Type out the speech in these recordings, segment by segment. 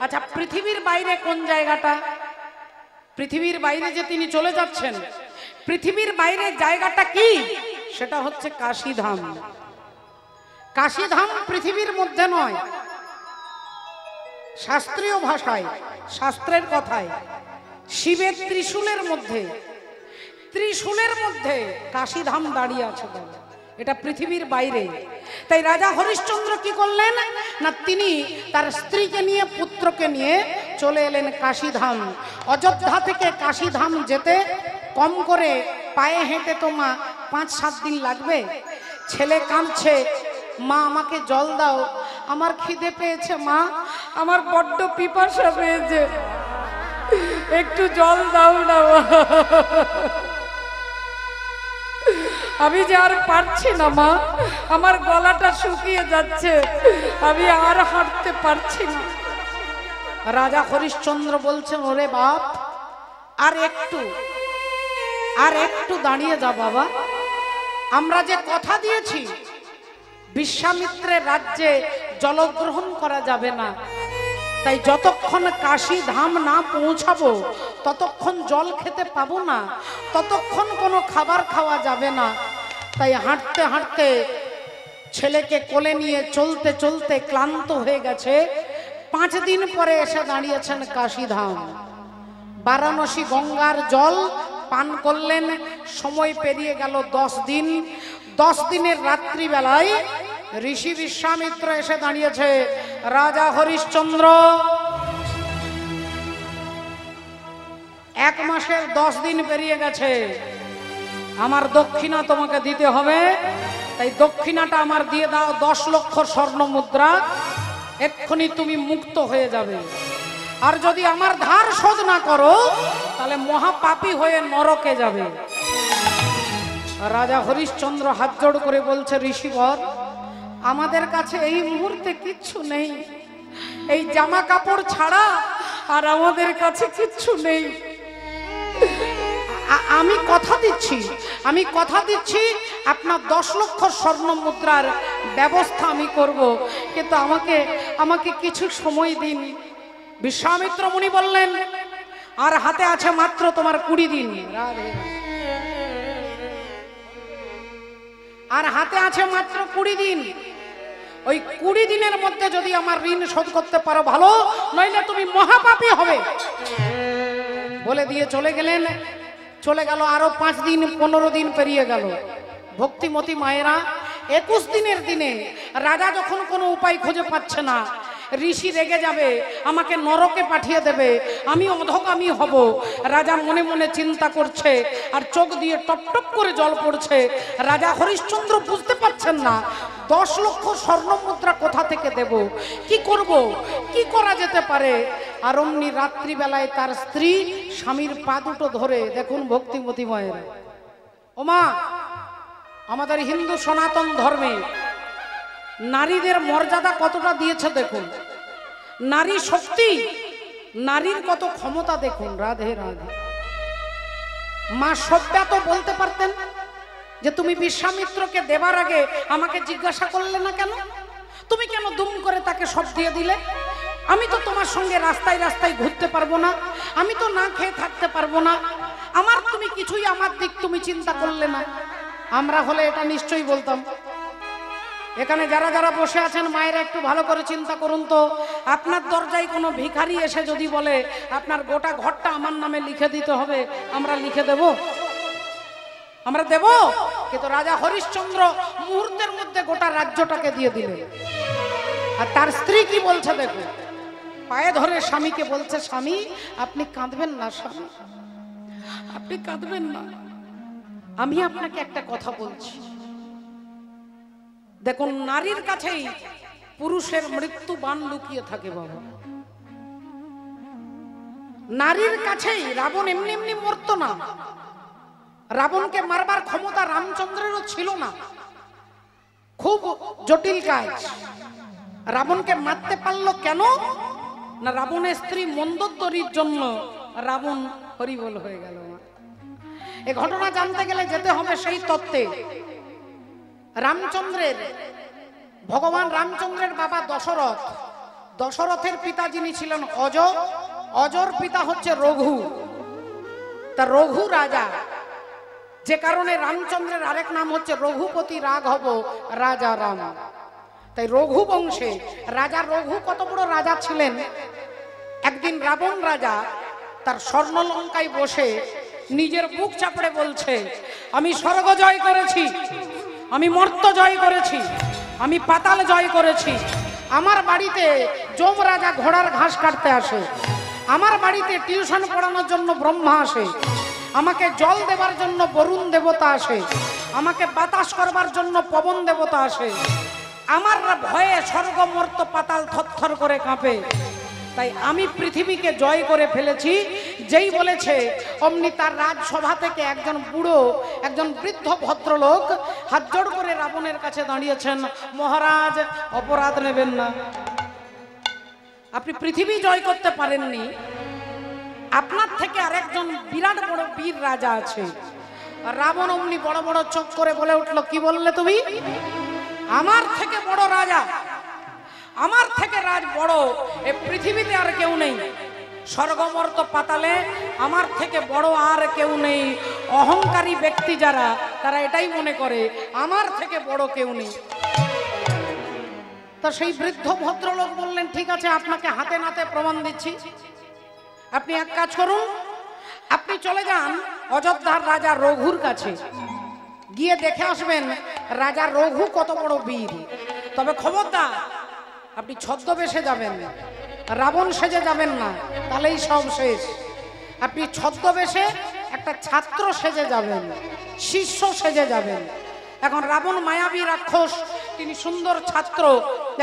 আচ্ছা, পৃথিবীর বাইরে কোন জায়গাটা? পৃথিবীর বাইরে যে তিনি চলে যাচ্ছেন, পৃথিবীর বাইরে জায়গাটা কি? সেটা হচ্ছে কাশীধাম। কাশীধাম পৃথিবীর মধ্যে নয়, শাস্ত্রীয় ভাষায়, শাস্ত্রের কথায় শিবের ত্রিশূলের মধ্যে, ত্রিশূলের মধ্যে কাশীধাম দাঁড়িয়ে আছে। এটা পৃথিবীর বাইরে। তাই রাজা হরিশ্চন্দ্র কি করলেন না, তিনি তার স্ত্রীকে নিয়ে, পুত্রকে নিয়ে চলে এলেন কাশীধাম। অযোধ্যা থেকে কাশীধাম যেতে কম করে পায়ে হেঁটে তো মা 5-7 দিন লাগবে। ছেলে কাঁদছে, মা আমাকে জল দাও, আমার খিদে পেয়েছে মা, আমার বড্ড পিপাসা পেয়েছে, একটু জল দাও না, আমি যে আর পারছি না মা, আমার গলাটা শুকিয়ে যাচ্ছে, আমি আর হাঁটতে পারছি না। রাজা হরিশ্চন্দ্র বলছেন, ওরে বাপ, আর একটু দাঁড়িয়ে যা বাবা, আমরা যে কথা দিয়েছি বিশ্বামিত্রের রাজ্যে জলগ্রহণ করা যাবে না, তাই যতক্ষণ কাশীধাম না পৌঁছাবো ততক্ষণ জল খেতে পাবো না, ততক্ষণ কোনো খাবার খাওয়া যাবে না। তাই হাঁটতে হাঁটতে ছেলেকে কোলে নিয়ে চলতে চলতে ক্লান্ত হয়ে গেছে। 5 দিন পরে এসে দাঁড়িয়েছেন কাশীধাম। বারাণসী গঙ্গার জল পান করলেন। সময় পেরিয়ে গেল 10 দিন। 10 দিনের রাত্রিবেলায় ঋষি বিশ্বামিত্র এসে দাঁড়িয়েছে। রাজা হরিশ্চন্দ্র, 1 মাসের 10 দিন পেরিয়ে গেছে, আমার দক্ষিণা তোমাকে দিতে হবে। তাই দক্ষিণাটা আমার দিয়ে দাও, 10 লক্ষ স্বর্ণ মুদ্রা, এক্ষুনি তুমি মুক্ত হয়ে যাবে। আর যদি আমার ধার শোধ না করো তাহলে মহাপাপী হয়ে নরকে যাবে। রাজা হরিশ্চন্দ্র হাত জোড় করে বলছে, ঋষিবর, আমাদের কাছে এই মুহূর্তে কিচ্ছু নেই, এই জামা কাপড় ছাড়া আর আমাদের কাছে কিচ্ছু নেই। আমি কথা দিচ্ছি আপনার 10 লক্ষ স্বর্ণ মুদ্রার ব্যবস্থা আমি করব, কিন্তু আমাকে কিছু সময় দিন। বিশ্বামিত্র মুনি বললেন, আর হাতে আছে মাত্র তোমার 20 দিন। আর হাতে আছে মাত্র 20 দিন। ওই 20 দিনের মধ্যে যদি আমার ঋণ শোধ করতে পারো ভালো, নইলে তুমি মহাপাপী হবে। বলে দিয়ে চলে গেলেন। চলে গেল আরো 5 দিন, 15 দিন পেরিয়ে গেল। ভক্তিমতী মায়েরা, 21 দিনের দিনে রাজা যখন কোনো উপায় খুঁজে পাচ্ছে না, ঋষি রেগে যাবে, আমাকে নরকে পাঠিয়ে দেবে, আমি অধগামী হব। রাজা মনে মনে চিন্তা করছে, আর চোখ দিয়ে টপ টপ করে জল পড়ছে। রাজা হরিশ্চন্দ্র বুঝতে পারছেন না 10 লক্ষ স্বর্ণ মুদ্রা কোথা থেকে দেব, কি করব, কি করা যেতে পারে। আর অমনি রাত্রিবেলায় তার স্ত্রী স্বামীর পা দুটো ধরে, দেখুন ভক্তিমতী মায়ের, ওমা, আমাদের হিন্দু সনাতন ধর্মে নারীদের মর্যাদা কতটা দিয়েছে দেখুন, নারী শক্তি, নারীর কত ক্ষমতা দেখুন। রাধে রাধে। মা সভ্যা তো বলতে পারতেন যে তুমি বিশ্বামিত্রকে দেবার আগে আমাকে জিজ্ঞাসা করলে না কেন, তুমি কেন দুম করে তাকে সব দিয়ে দিলে, আমি তো তোমার সঙ্গে রাস্তায় রাস্তায় ঘুরতে পারবো না, আমি তো না খেয়ে থাকতে পারবো না, আমার তুমি কিছুই, আমার দিক তুমি চিন্তা করলে না। আমরা হলে এটা নিশ্চয়ই বলতাম। এখানে যারা যারা বসে আছেন মায়েরা, একটু ভালো করে চিন্তা করুন তো, আপনার দরজায় কোনো ভিখারি এসে যদি বলে আপনার গোটা ঘরটা আমার নামে লিখে দিতে হবে, আমরা লিখে দেব? আমরা দেব? কিন্তু রাজা হরিশ্চন্দ্র মুহূর্তের মধ্যে গোটা রাজ্যটাকে দিয়ে দিলেন। আর তার স্ত্রী কি বলছে দেখুন, পায়ে ধরে স্বামীকে বলছে, স্বামী আপনি কাঁদবেন না, স্বামী আপনি কাঁদবেন না, আমি আপনাকে একটা কথা বলছি। দেখুন, নারীর কাছেই পুরুষের মৃত্যু বাণ লুকিয়ে থাকে বাবা। নারীর কাছেই রাবণ এমনি এমনি মরতো না। রাবণকে মারবার ক্ষমতা রামচন্দ্রেরও ছিল না, খুব জটিল কাজ। রাবণকে মারতে পারলো কেন না, রাবণের স্ত্রী মন্দোদরীর জন্য রাবণ হরিবোল হয়ে গেল। এই ঘটনা জানতে গেলে যেতে হবে সেই তত্ত্বে। রামচন্দ্রের, ভগবান রামচন্দ্রের বাবা দশরথ দশরথের পিতা যিনি ছিলেন অজ, অজর পিতা হচ্ছে রঘু। তা রঘু রাজা, যে কারণে রামচন্দ্রের আরেক নাম হচ্ছে রঘুপতি রাঘব রাজা রাম। তাই রঘু বংশে রাজা রঘু কত বড় রাজা ছিলেন। একদিন রাবণ রাজা তার স্বর্ণলঙ্কায় বসে নিজের বুক চাপড়ে বলছে, আমি স্বর্গ জয় করেছি, আমি মর্ত জয় করেছি, আমি পাতাল জয় করেছি। আমার বাড়িতে যম রাজা ঘোড়ার ঘাস কাটতে আসে, আমার বাড়িতে টিউশন পড়ানোর জন্য ব্রহ্মা আসে, আমাকে জল দেবার জন্য বরুণ দেবতা আসে, আমাকে বাতাস করবার জন্য পবন দেবতা আসে। আমার ভয়ে স্বর্গ মর্ত পাতাল থরথর করে কাঁপে। তাই আমি পৃথিবীকে জয় করে ফেলেছি। যেই বলেছে অমনি তার রাজসভা থেকে একজন বুড়ো, একজন বৃদ্ধ ভদ্রলোক হাত জোড় করে রাবণের কাছে দাঁড়িয়েছেন, মহারাজ অপরাধ নেবেন না, আপনি পৃথিবী জয় করতে পারেননি, আপনার থেকে আরেকজন বিরাট বড় বীর রাজা আছে। রাবণ অমনি বড় বড় চোখ করে বলে উঠলো, কি বললে তুমি? আমার থেকে বড় রাজা, আমার থেকে রাজ বড় এই পৃথিবীতে আর কেউ নেই, স্বর্গমর্ত পাতালে আমার থেকে বড় আর কেউ নেই। অহংকারী ব্যক্তি যারা, তারা এটাই মনে করে আমার থেকে বড় কেউ নেই। তা সেই বৃদ্ধ ভদ্রলোক বললেন, ঠিক আছে, আপনাকে হাতে নাতে প্রমাণ দিচ্ছি। আপনি এক কাজ করুন, আপনি চলে যান অযোধ্যার রাজা রঘুর কাছে, গিয়ে দেখে আসবেন রাজা রঘু কত বড় বীর। তবে খবরদার আপনি ছদ্মবেশে যাবেন, রাবণ সেজে যাবেন না, তাহলেই সব শেষ। আপনি ছদ্মবেশে একটা ছাত্র সেজে যাবেন, শিষ্য সেজে যাবেন। এখন রাবণ মায়াবী রাক্ষস, তিনি সুন্দর ছাত্র,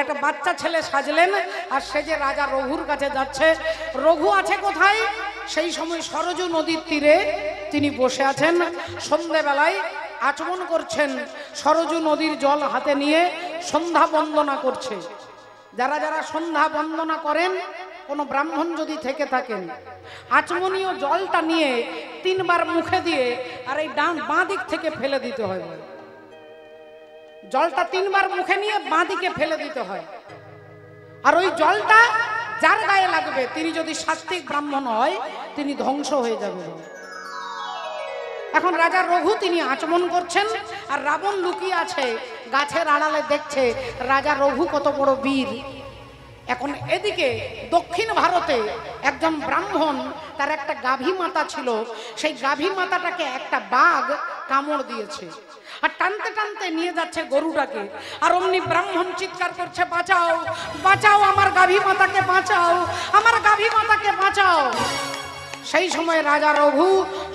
একটা বাচ্চা ছেলে সাজলেন আর সেজে রাজা রঘুর কাছে যাচ্ছে। রঘু আছে কোথায়? সেই সময় সরজু নদীর তীরে তিনি বসে আছেন, সন্ধ্যেবেলায় আচমন করছেন, সরজু নদীর জল হাতে নিয়ে সন্ধ্যা বন্দনা করছে। যারা যারা সন্ধ্যা বন্দনা করেন, কোনো ব্রাহ্মণ যদি থেকে থাকেন, আচমনীয় জলটা নিয়ে 3 বার মুখে দিয়ে আর এই বাঁ দিক থেকে ফেলে দিতে হয়। জলটা 3 বার মুখে নিয়ে বাঁ দিকে ফেলে দিতে হয়। আর ওই জলটা যার গায়ে লাগবে, তিনি যদি সাত্বিক ব্রাহ্মণ হয়, তিনি ধ্বংস হয়ে যাবে। এখন রাজা রঘু তিনি আচমন করছেন, আর রাবণ লুকিয়ে আছে গাছের আড়ালে, দেখছে রাজা রঘু কত বড় বীর। এখন এদিকে দক্ষিণ ভারতে একজন ব্রাহ্মণ, তার একটা গাভী মাতা ছিল, সেই গাভী মাতাটাকে একটা বাঘ কামড় দিয়েছে, আর টানতে টানতে নিয়ে যাচ্ছে গরুটাকে। আর অমনি ব্রাহ্মণ চিৎকার করছে, বাঁচাও বাঁচাও, আমার গাভী মাতাকে বাঁচাও, আমার গাভী মাতাকে বাঁচাও। সেই সময় রাজা রঘু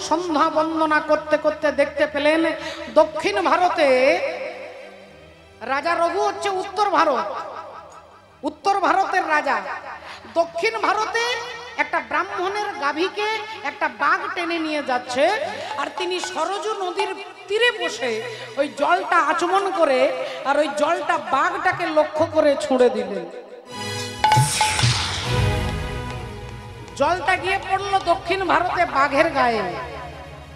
সন্ধ্যা বন্দনা করতে করতে দেখতে পেলেন দক্ষিণ ভারতে, রাজা রঘু হচ্ছে উত্তর ভারত, উত্তর ভারতের রাজা। দক্ষিণ ভারতে একটা ব্রাহ্মণের গাভীকে একটা বাঘ টেনে নিয়ে যাচ্ছে, আর তিনি সরজু নদীর তীরে বসে ওই জলটা আচমন করে, আর ওই জলটা বাঘটাকে লক্ষ্য করে ছুঁড়ে দিলেন। জলটা গিয়ে পড়লো দক্ষিণ ভারতে বাঘের গায়ে,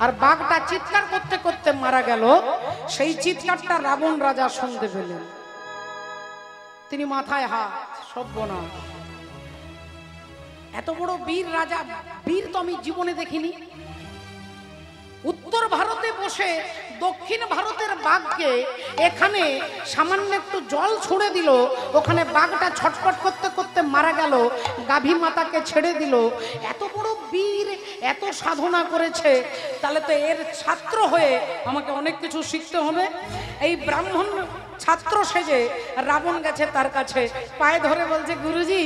আর বাঘটা চিৎকার করতে করতে মারা গেল। সেই চিৎকারটা রাবণ রাজা শুনতে পেলেন, তিনি মাথায় হাত, সর্বনাশ, এত বড় বীর রাজা, বীর তো আমি জীবনে দেখিনি। উত্তর ভারতে বসে দক্ষিণ ভারতের বাঘকে এখানে সামান্য একটু জল ছুঁড়ে দিল, ওখানে বাঘটা ছটফট করতে করতে মারা গেল, গাভী মাতাকে ছেড়ে দিল। এত বড় বীর, এত সাধনা করেছে, তাহলে তো এর ছাত্র হয়ে আমাকে অনেক কিছু শিখতে হবে। এই ব্রাহ্মণ ছাত্র সেজে রাবণ গেছে তার কাছে, পায়ে ধরে বলছে, গুরুজি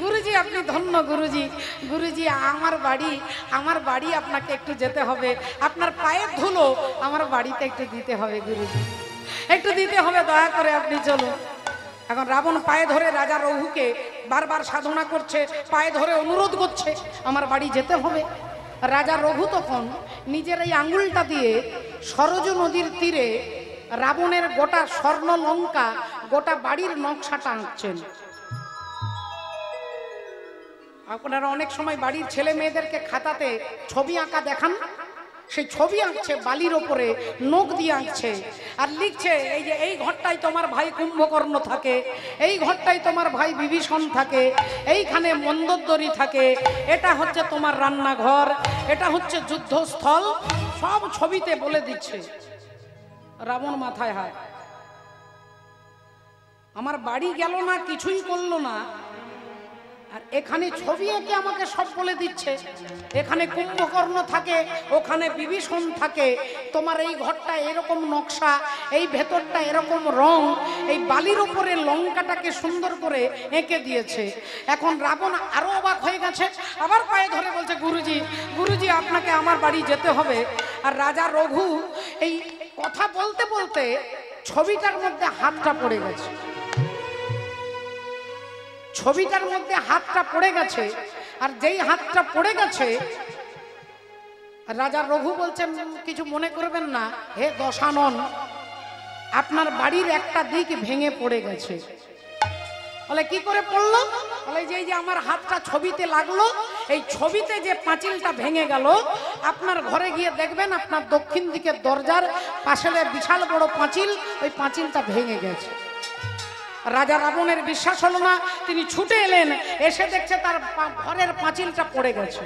গুরুজি আপনি ধন্য, গুরুজি গুরুজি আমার বাড়ি আপনাকে একটু যেতে হবে, আপনার পায়ের ধুলো আমার বাড়িতে একটু দিতে হবে, গুরুজি একটু দিতে হবে, দয়া করে আপনি চলুন। এখন রাবণ পায়ে ধরে রাজা রঘুকে বারবার সাধনা করছে, পায়ে ধরে অনুরোধ করছে, আমার বাড়ি যেতে হবে। রাজা রঘু তখন নিজের এই আঙুলটা দিয়ে সরজু নদীর তীরে রাবণের গোটা স্বর্ণ লঙ্কা, গোটা বাড়ির নকশাটা আঁকছেন। আপনারা অনেক সময় বাড়ির ছেলে মেয়েদেরকে খাতাতে ছবি আঁকা দেখান, সেই ছবি আঁকছে বালির ওপরে, নখ দিয়ে আঁকছে। আর লিখছে এই যে এই ঘরটাই তোমার ভাই কুম্ভকর্ণ থাকে, এই ঘরটাই তোমার ভাই বিভীষণ থাকে, এইখানে মন্দোদরী থাকে, এটা হচ্ছে তোমার রান্নাঘর, এটা হচ্ছে যুদ্ধস্থল, সব ছবিতে বলে দিচ্ছে। রাবণ মাথায় হায়, আমার বাড়ি গেল না, কিছুই করলো না, আর এখানে ছবি এঁকে আমাকে সব বলে দিচ্ছে। এখানে কুম্ভকর্ণ থাকে, ওখানে বিভীষণ থাকে, তোমার এই ঘরটা এরকম নকশা, এই ভেতরটা এরকম রং, এই বালির উপরে লঙ্কাটাকে সুন্দর করে এঁকে দিয়েছে। এখন রাবণ আরো অবাক হয়ে গেছে, আবার পায়ে ধরে বলছে গুরুজি, গুরুজি আপনাকে আমার বাড়ি যেতে হবে। আর রাজা রঘু এই কথা বলতে বলতে ছবিটার মধ্যে হাতটা পড়ে গেছে, ছবিটার মধ্যে হাতটা পড়ে গেছে। আর যেই হাতটা পড়ে গেছে, রাজা রঘু বলছেন কিছু মনে করবেন না হে দশানন, আপনার বাড়ির একটা দিক ভেঙে পড়ে গেছে। বলে কি করে পড়লো? বলে যে এই যে আমার হাতটা ছবিতে লাগলো, এই ছবিতে যে পাঁচিলটা ভেঙে গেল, আপনার ঘরে গিয়ে দেখবেন আপনার দক্ষিণ দিকের দরজার পাশে বিশাল বড় পাঁচিল, ওই পাঁচিলটা ভেঙে গেছে। রাজা রাবণের বিশ্বাস হলো না, তিনি ছুটে এলেন, এসে দেখছে তার ঘরের পাঁচিলটা পড়ে গেছে।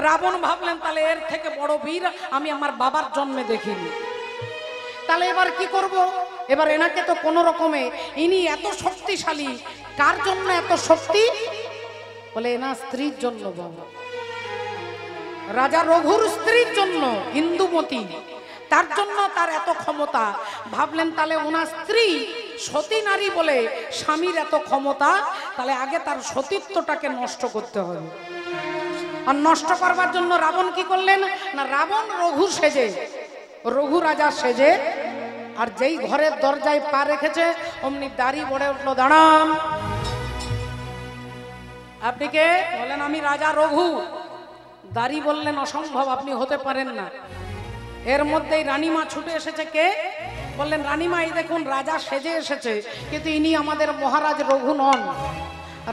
রাবণ ভাবলেন তাহলে এর থেকে বড় বীর আমি আমার বাবার জন্মে দেখিনি, তাহলে এবার কি করব? এবার এনাকে তো কোনো রকমে, ইনি এত শক্তিশালী, কার জন্য এত শক্তি? বলে এনার স্ত্রীর জন্য বাবা, রাজা রঘুর স্ত্রীর জন্য, ইন্দুমতি, তার জন্য তার এত ক্ষমতা। ভাবলেন তাহলে ওনার স্ত্রী সতী নারী বলে স্বামীর এত ক্ষমতা, তাহলে আগে তার সতীত্বটাকে নষ্ট করতে হবে। আর নষ্ট করবার জন্য রাবণ কি করলেন না, রাবণ রঘু সেজে, রঘু রাজা সেজে, আর যেই ঘরের দরজায় পা রেখেছে অমনি দাড়ি বড়ে উঠলো, দাঁড়ান। আপনি কে? বলেন আমি রাজা রঘু। দাড়ি বললেন অসম্ভব, আপনি হতে পারেন না। এর মধ্যেই রানীমা ছুটে এসেছে। কে? বললেন রানীমা এই দেখুন রাজা সেজে এসেছে, কিন্তু ইনি আমাদের মহারাজ রঘু নন।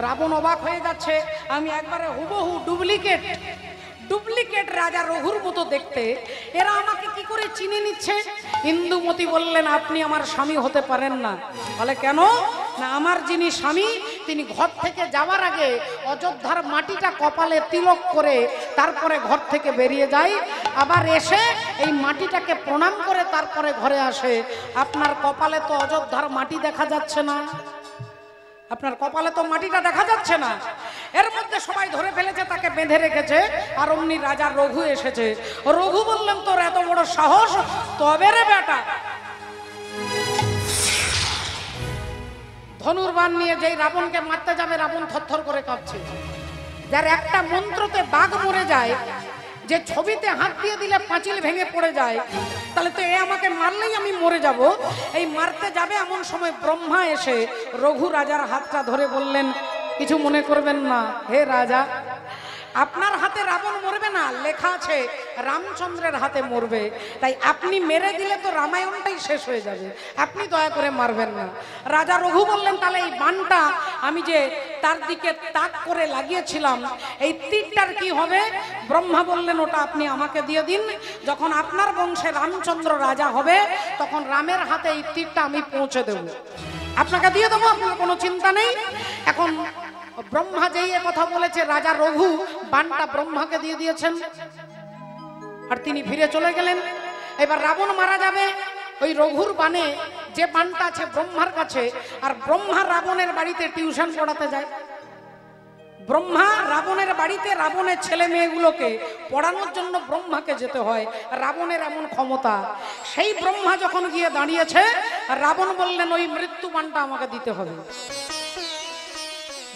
রাবণ অবাক হয়ে যাচ্ছে, আমি একবারে হুবহু ডুপ্লিকেট, ডুপ্লিকেট রাজা রঘুর মতো দেখতে, এরা আমাকে কি করে চিনে নিচ্ছে? ইন্দুমতি বললেন আপনি আমার স্বামী হতে পারেন না। বলে কেন? না আমার যিনি স্বামী তিনি ঘর থেকে যাওয়ার আগে অযোধ্যার মাটিটা কপালে তিলক করে তারপরে ঘর থেকে বেরিয়ে যায়, আবার এসে এই মাটিটাকে প্রণাম করে তারপরে ঘরে আসে। আপনার কপালে তো অযোধ্যার মাটি দেখা যাচ্ছে না, আপনার কপালে তো মাটিটা দেখা যাচ্ছে না। এর মধ্যে সবাই ধরে ফেলেছে, তাকে বেঁধে রেখেছে। আর অমনি রাজা রঘু এসেছে। রঘু বললেন তোর এত বড় সাহস, তবে রে বেটা। ধনুর্বাণ নিয়ে যেই রাবণকে মারতে যাবে, রাবণ থরথর করে কাঁপছে। যার একটা মন্ত্রতে বাঘ মরে যায়, যে ছবিতে হাত দিয়ে দিলে পাঁচিল ভেঙে পড়ে যায়, তাহলে তো এ আমাকে মারলেই আমি মরে যাব। এই মারতে যাবে এমন সময় ব্রহ্মা এসে রঘু রাজার হাতটা ধরে বললেন কিছু মনে করবেন না হে রাজা, আপনার হাতে রাবণ মরবে না, লেখা আছে রামচন্দ্রের হাতে মরবে, তাই আপনি মেরে দিলে তো রামায়ণটাই শেষ হয়ে যাবে, আপনি দয়া করে মারবেন না। রাজা রঘু বললেন তাহলে এই বাণটা আমি যে তার দিকে তাক করে লাগিয়েছিলাম, এই তীরটার কি হবে? ব্রহ্মা বললেন ওটা আপনি আমাকে দিয়ে দিন, যখন আপনার বংশে রামচন্দ্র রাজা হবে তখন রামের হাতে এই তীরটা আমি পৌঁছে দেব, আপনাকে দিয়ে দেবো, আপনার কোনো চিন্তা নেই। এখন ব্রহ্মা যেই কথা বলেছে, রাজা রঘু বাণটা ব্রহ্মাকে দিয়ে দিয়েছেন, আর তিনি ফিরে চলে গেলেন। এবার রাবণ মারা যাবে, ওই রঘুর বাণে যে বাণটা আছে ব্রহ্মার কাছে, আর ব্রহ্মা রাবণের বাড়িতে টিউশন পড়াতে যায়। ব্রহ্মা রাবণের বাড়িতে রাবণের ছেলে মেয়েগুলোকে পড়ানোর জন্য ব্রহ্মাকে যেতে হয়, রাবণের এমন ক্ষমতা। সেই ব্রহ্মা যখন গিয়ে দাঁড়িয়েছে, রাবণ বললেন ওই মৃত্যু বাণটা আমাকে দিতে হবে।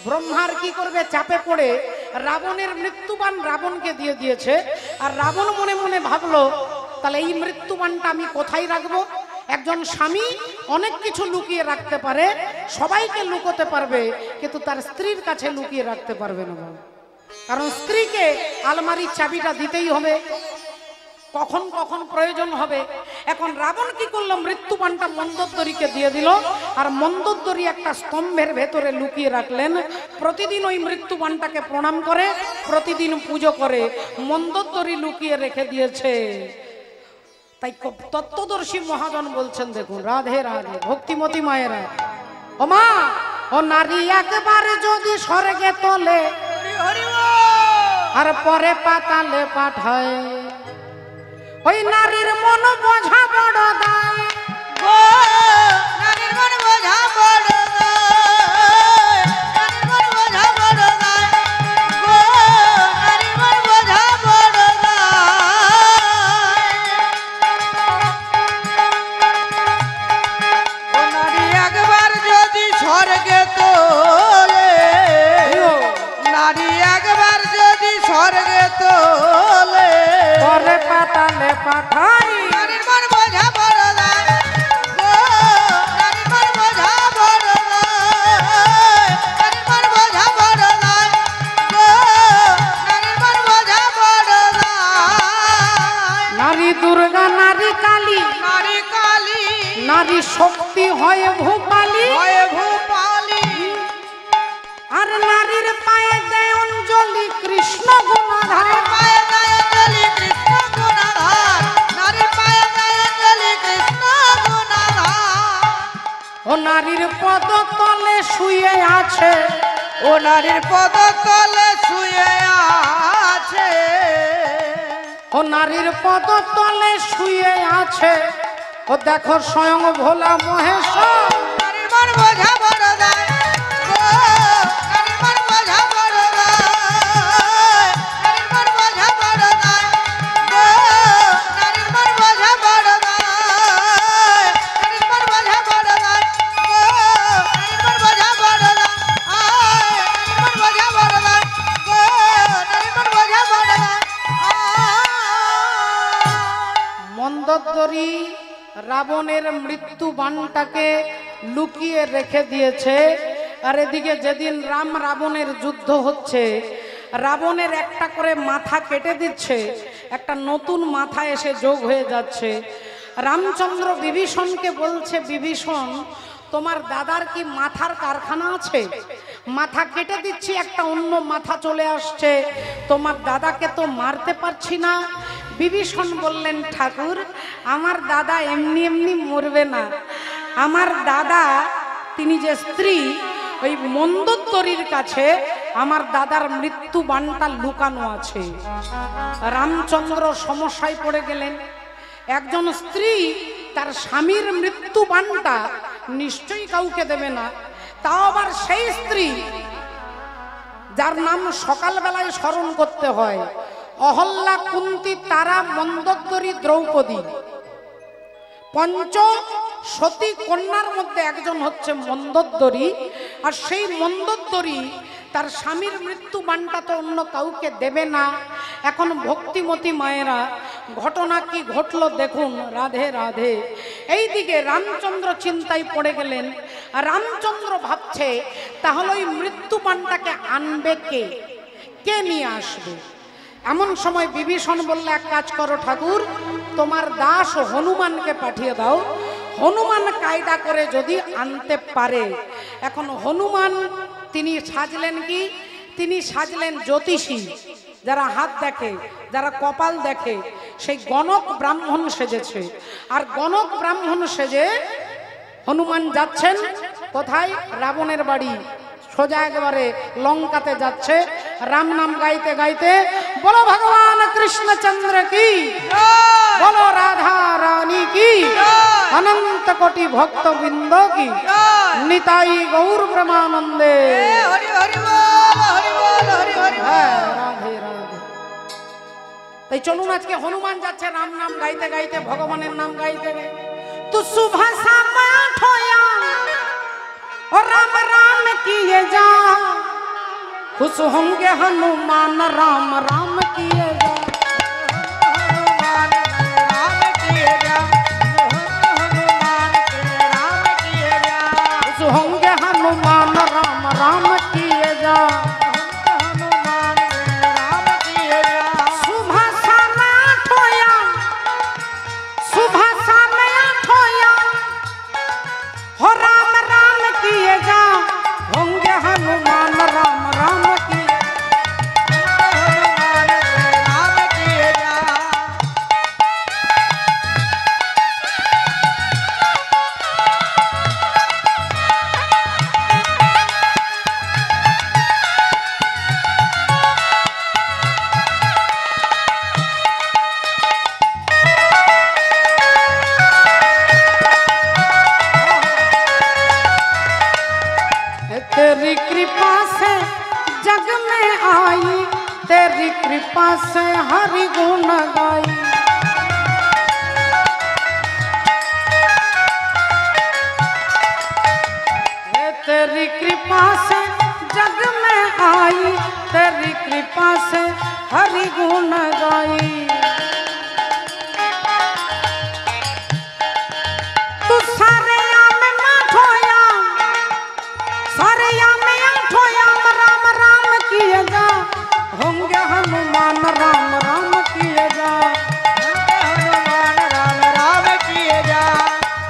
ব্রহ্মার কি করবে, চাপে পড়ে রাবণের মৃত্যুবাণ রাবণকে দিয়ে দিয়েছে। আর রাবণ মনে মনে ভাবলো তাহলে এই মৃত্যুবাণটা আমি কোথায় রাখবো? একজন স্বামী অনেক কিছু লুকিয়ে রাখতে পারে, সবাইকে লুকোতে পারবে, কিন্তু তার স্ত্রীর কাছে লুকিয়ে রাখতে পারবে না, কারণ স্ত্রীকে আলমারির চাবিটা দিতেই হবে, কখন কখন প্রয়োজন হবে। এখন রাবণ কি করলো, মৃত্যুবাণটা মন্দোদরীকে দিয়ে দিল, আর মন্দোদরী একটা স্তম্ভের ভেতরে লুকিয়ে রাখলেন। প্রতিদিন ওই মৃত্যুবাণটাকে প্রণাম করে, প্রতিদিন পুজো করে, মন্দোদরী লুকিয়ে রেখে দিয়েছে। তাই তত্ত্বদর্শী মহাজন বলছেন, দেখুন, রাধে রাধে ভক্তিমতী মায়েরা, ও মা, ও নারী একবার যদি স্বর্গে তোলে আর পরে পাতালে পাঠায়, ওই নারীর মন বোঝা বড় দায়, নারীর মন বোঝা বড় দায়, নারীর মন বোঝা বড় দায়, নারীর মন বোঝা বড় দায়। ও নারী একবার যদি স্বর্গে তোলে, নারী একবার যদি স্বর্গে তোলে পরে পাতালে পাঠায়, নারীর মন বোঝা বড় দায়, নারীর মন বোঝা বড় দায়, নারীর মন বোঝা বড় দায়, নারীর মন বোঝা বড় দায়। নারী দুর্গা, নারী কালী, নারী কালী, নারী শক্তি হয় ভূপালী, হয় ভূপালী, আর নারীর পায়ে দেয় অঞ্জলি কৃষ্ণ গুণাধার, পায়ে দেয় অঞ্জলি কৃষ্ণ গুণাধার, নারীর পায়ে দেয় অঞ্জলি কৃষ্ণ গুণাধার। ও নারীর পদ তলে শুয়ে আছে, ও নারীর পদ তলে শুয়ে আছে, ও নারীর পদ তলে শুয়ে আছে, ও দেখো স্বয়ং ভোলা মহেশ্বর, নারীর মন বোঝা বড় দায়, নারীর মন বোঝা বড় দায়, নারীর মন বোঝা বড় দায়, নারীর মন বোঝা বড় দায়, নারীর মন বোঝা বড় দায়, নারীর মন বোঝা বড় দায়, নারীর মন বোঝা বড় দায়, নারীর মন বোঝা বড় দায়। মন্দোদরী রাবণের মৃত্যু বাণটাকে লুকিয়ে রেখে দিয়েছে। আর এদিকে যেদিন রাম রাবণের যুদ্ধ হচ্ছে, রাবণের একটা করে মাথা কেটে দিচ্ছে, একটা নতুন মাথা এসে যোগ হয়ে যাচ্ছে। রামচন্দ্র বিভীষণকে বলছে, বিভীষণ, তোমার দাদার কি মাথার কারখানা আছে? মাথা কেটে দিচ্ছি, একটা অন্য মাথা চলে আসছে, তোমার দাদাকে তো মারতে পারছি না। বিভীষণ বললেন, ঠাকুর, আমার দাদা এমনি এমনি মরবে না। আমার দাদা, তিনি যে স্ত্রী, ওই মন্দোদরীর কাছে আমার দাদার মৃত্যু বাণটা লুকানো আছে। রামচন্দ্র সমস্যায় পড়ে গেলেন। একজন স্ত্রী তার স্বামীর মৃত্যু বাণটা নিশ্চয়ই কাউকে দেবে না, তাও আবার সেই স্ত্রী যার নাম সকালবেলায় স্মরণ করতে হয়, অহল্যা, কুন্তী, তারা, মন্দোদরী, দ্রৌপদী। পঞ্চ সতী কন্যার মধ্যে একজন হচ্ছে মন্দোদরী। আর সেই মন্দোদরী তার স্বামীর মৃত্যু বাণটা তো অন্য কাউকে দেবে না। এখন ভক্তিমতী মায়েরা, ঘটনা কি ঘটলো দেখুন। রাধে রাধে। এইদিকে রামচন্দ্র চিন্তায় পড়ে গেলেন। রামচন্দ্র ভাবছে, তাহলে ওই মৃত্যু বাণটাকে আনবে কে? কে নিয়ে আসবে? এমন সময় বিভীষণ বললে, এক কাজ করো ঠাকুর, তোমার দাস হনুমানকে পাঠিয়ে দাও। হনুমান কায়দা করে যদি আনতে পারে। এখন হনুমান তিনি সাজলেন কি? তিনি সাজলেন জ্যোতিষী, যারা হাত দেখে, যারা কপাল দেখে, সেই গণক ব্রাহ্মণ সেজেছে। আর গণক ব্রাহ্মণ সেজে হনুমান যাচ্ছেন কোথায়? রাবণের বাড়ি। সোজা একেবারে লঙ্কাতে যাচ্ছে রাম নাম গাইতে গাইতে। বলো ভগবান কৃষ্ণচন্দ্র কি, বলো রাধা রানী কি, অনন্ত কোটি ভক্ত বৃন্দ কি, নিতাই গৌর ব্রহ্মানন্দে। হরি হরি বল, হরি বল, হরি হরি বল। রাধে রাধে। তাই চলুন, আজকে হনুমান যাচ্ছে রাম নাম গাইতে গাইতে, ভগবানের নাম গাইতে গাইতে। তো সুভাষা মাঠোয়া और राम राम किए जा, खुश होंगे हनुमान राम राम किए जा। हनुमान राम किए जा, हनुमान राम किए जा, खुश होंगे हनुमान राम राम किए जा। हनुमान राम किए जा। सुबह शाम आठोया, सुबह शाम आठोया, हो राम राम किए जा, होंगे हनुमान राम राम किए। हनुमान राम कृपा से जग में आई, तेरी कृपा से हरि गुण गाई। तेरी कृपा से जग में आई, तेरी कृपा से हरि गुण गाई। तू सारे याम ना ठोया, सारे याम या ठोया, राम राम किए जा, होंगे हनुमान राम राम किए जा। हनुमान राम राम किए जा,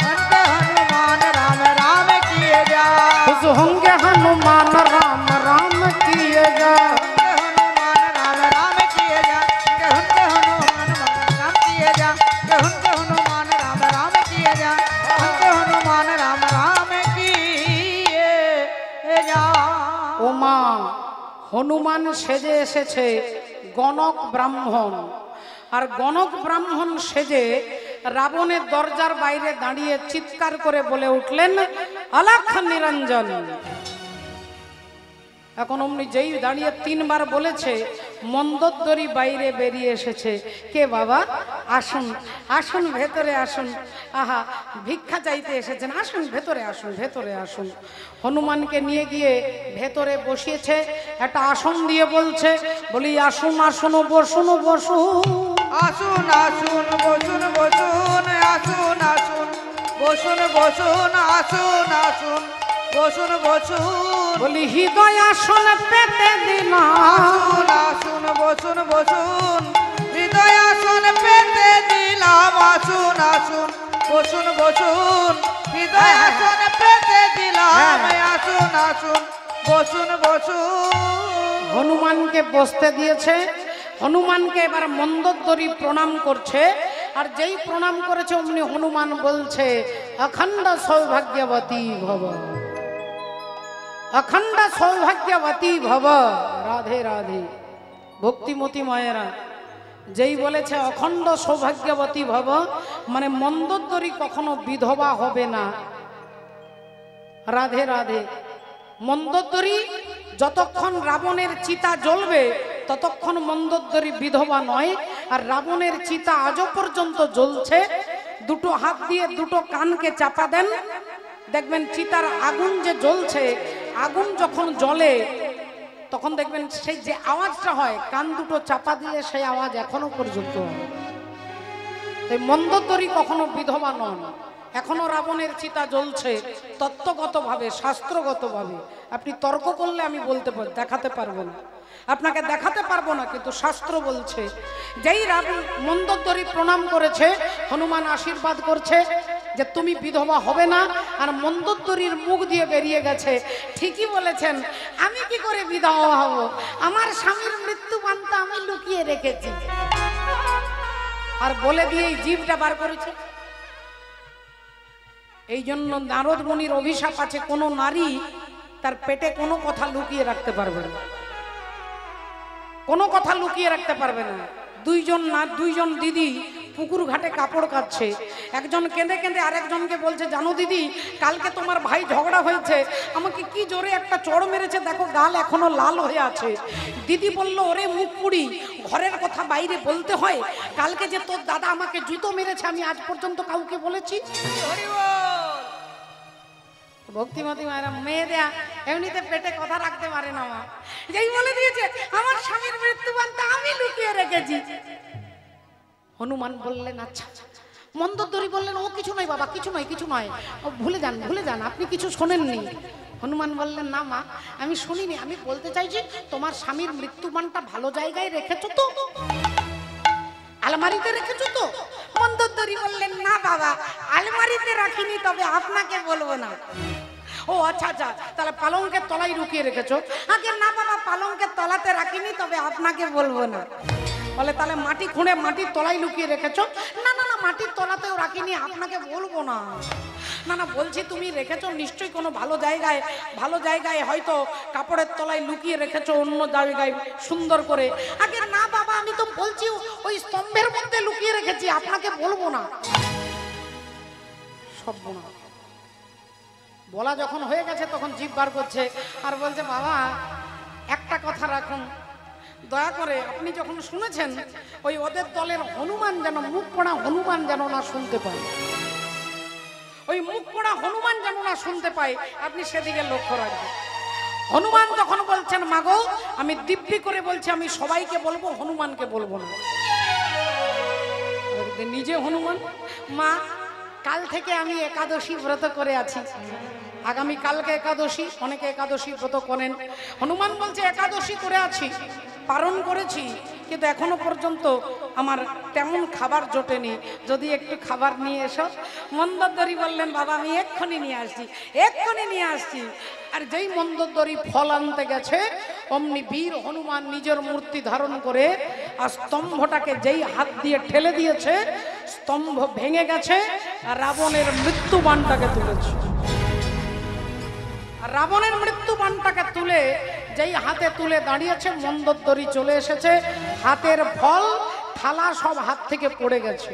हनुमान राम राम किए जा। खुश होंगे हनुमान राम राम किए जा। हनुमान राम राम किए जा, हनुमान राम किए जा, हनुमान राम राम किए जा, हनुमान राम राम किए जा। ও মা, হনুমান সেজে এসেছে গণক ব্রাহ্মণ, আর গণক ব্রাহ্মণ সেজে রাবণের দরজার বাইরে দাঁড়িয়ে চিৎকার করে বলে উঠলেন আলাখ নিরঞ্জন। এখন অমনি যেই দাঁড়িয়ে তিনবার বলেছে মন্দোদরি বাইরে বেরিয়ে এসেছে। কে বাবা? আসুন আসুন, ভেতরে আসুন। আহা, ভিক্ষা চাইতে এসেছেন, আসুন ভেতরে আসুন, ভেতরে আসুন। হনুমানকে নিয়ে গিয়ে ভেতরে বসিয়েছে, একটা আসন দিয়ে বলছে, বলি আসুন আসুন, বসুন বসুন। আসুন আসুন, বসুন বসুন, আসুন আসুন, বসুন বসুন, আসুন আসুন, বসুন বসুন। বলি হৃদয় আসন পেতে দিলাম। আসুন আসুন, বসুন বসুন, হৃদয় আসন পেতে দিলাম। আসুন আসুন, বসুন বসুন, হৃদয় আসন পেতে দিলাম। আসুন আসুন, বসুন বসুন। হনুমানকে বসতে দিয়েছে। হনুমানকে এবার মন্দোদরি প্রণাম করছে, আর যেই প্রণাম করেছে অমনি হনুমান বলছে অখণ্ড সৌভাগ্যবতী ভব, অখণ্ড সৌভাগ্যবতী ভব। রাধে রাধে। ভক্তিমতী মায়েরা, যেই বলেছে অখণ্ড সৌভাগ্যবতী ভব, মানে মন্দোদরি কখনো বিধবা হবে না। রাধে রাধে। মন্দোদরি যতক্ষণ রাবণের চিতা জ্বলবে ততক্ষণ মন্দোদরি বিধবা নয়। আর রাবণের চিতা আজও পর্যন্ত জ্বলছে। দুটো হাত দিয়ে দুটো কানকে চাপা দেন, দেখবেন চিতার আগুন যে জ্বলছে, আগুন যখন জ্বলে তখন দেখবেন সেই যে আওয়াজটা হয়, কান দুটো চাপা দিলে সেই আওয়াজ এখনো পর্যন্ত হয়। তাই মন্দোদরি কখনো বিধবা নন। এখনো রাবণের চিতা জ্বলছে তত্ত্বগতভাবে, শাস্ত্রগতভাবে। আপনি তর্ক করলে আমি বলতে পারবো, দেখাতে পারবো না, আপনাকে দেখাতে পারবো না, কিন্তু শাস্ত্র বলছে। যেই রাবণ মন্দোদরি প্রণাম করেছে, হনুমান আশীর্বাদ করছে যে তুমি বিধবা হবে না। আর মন্দোদরির মুখ দিয়ে বেরিয়ে গেছে, ঠিকই বলেছেন, আমি কি করে বিধবা হব? আমার স্বামীর মৃত্যু বান্তা আমি লুকিয়ে রেখেছি। আর বলে দিয়ে এই জিভটা বার করেছে। এই জন্য নারদ মুনির অভিশাপ আছে, কোনো নারী তার পেটে কোনো কথা লুকিয়ে রাখতে পারবে না, কোনো কথা লুকিয়ে রাখতে পারবে না। দুইজন দিদি পুকুর ঘাটে কাপড় কাচ্ছে, একজন কেঁদে কেঁদে আরেকজনকে বলছে, জানো দিদি, কালকে তোমার ভাই ঝগড়া হয়েছে, আমাকে কি জোরে একটা চড় মেরেছে, দেখো গাল এখনো লাল হয়ে আছে। দিদি বলল, ওরে মুখ পুড়ি, ঘরের কথা বাইরে বলতে হয়? কালকে যে তোর দাদা আমাকে জুতো মেরেছে আমি আজ পর্যন্ত কাউকে বলেছি? ভক্তিমতী মায়েরা, মেয়ে দেয়া এমনিতে পেটে কথা রাখতে পারে না। মা যেই বলে দিয়েছে আমার স্বামীর মৃত্যু বান্তা আমি লুকিয়ে রেখেছি। হনুমান বললেন আচ্ছা। মন্দোদরি বললেন, ও কিছু নয় বাবা, কিছু নয়, কিছু নয়, ভুলে যান, ভুলে যান, আপনি কিছু শোনেননি। হনুমান বললেন, না মা, আমি শুনিনি, আমি বলতে চাইছি তোমার স্বামীর মৃত্যুবানটা ভালো জায়গায় রেখেছো তো, আলমারিতে রেখেছো তো? মন্দোদরি বললেন, না বাবা, আলমারিতে রাখিনি, তবে আপনাকে বলবো না। ও আচ্ছা আচ্ছা, তাহলে পালঙ্কের তলায় লুকিয়ে রেখেছো? আগে না বাবা, পালঙ্কের তলাতে রাখিনি, তবে আপনাকে বলবো না। বলে তাহলে মাটি খুঁড়ে মাটির তলায় লুকিয়ে রেখেছো? না না না, মাটির তলাতেও রাখিনি, আপনাকে বলবো না। না না, বলছি তুমি রেখেছো নিশ্চয়ই কোনো ভালো জায়গায় হয়তো কাপড়ের তলায় লুকিয়ে রেখেছো অন্য জায়গায় সুন্দর করে। আগে না বাবা, আমি তো বলছি ওই স্তম্ভের মধ্যে লুকিয়ে রেখেছি, আপনাকে বলবো না। সব না, বলা যখন হয়ে গেছে তখন জিভ বার করছে আর বলছে, বাবা একটা কথা রাখুন, দয়া করে আপনি যখন শুনেছেন ওই ওদের দলের হনুমান যেন, মুখ পড়া হনুমান যেন না শুনতে পায়, ওই মুখ পড়া হনুমান যেন না শুনতে পায়, আপনি সেদিকে লক্ষ্য রাখবেন। হনুমান তখন বলছেন, মাগো আমি দিব্যি করে বলছি আমি সবাইকে বলবো, হনুমানকে বলবো না। নিজে হনুমান, মা কাল থেকে আমি একাদশী ব্রত করে আছি, আগামী কালকে একাদশী, অনেকে একাদশী ব্রত করেন। হনুমান বলছে একাদশী করে আছি, পালন করেছি, কিন্তু এখনো পর্যন্ত আমার তেমন খাবার জোটেনি, যদি একটু খাবার নিয়ে এসো। মন্দোদরি বললেন, বাবা আমি এক্ষুনি নিয়ে আসছি, এক্ষুনি নিয়ে আসছি। আর যেই মন্দোদরি ফল আনতে গেছে অমনি বীর হনুমান নিজের মূর্তি ধারণ করে আর স্তম্ভটাকে যেই হাত দিয়ে ঠেলে দিয়েছে, স্তম্ভ ভেঙে গেছে আর রাবণের মৃত্যু বাণটাকে তুলেছে। রাবণের মৃত্যু বাণটাকে তুলে যেই হাতে তুলে দাঁড়িয়েছে, মন্দোদরি চলে এসেছে, হাতের ফল থালা সব হাত থেকে পড়ে গেছে।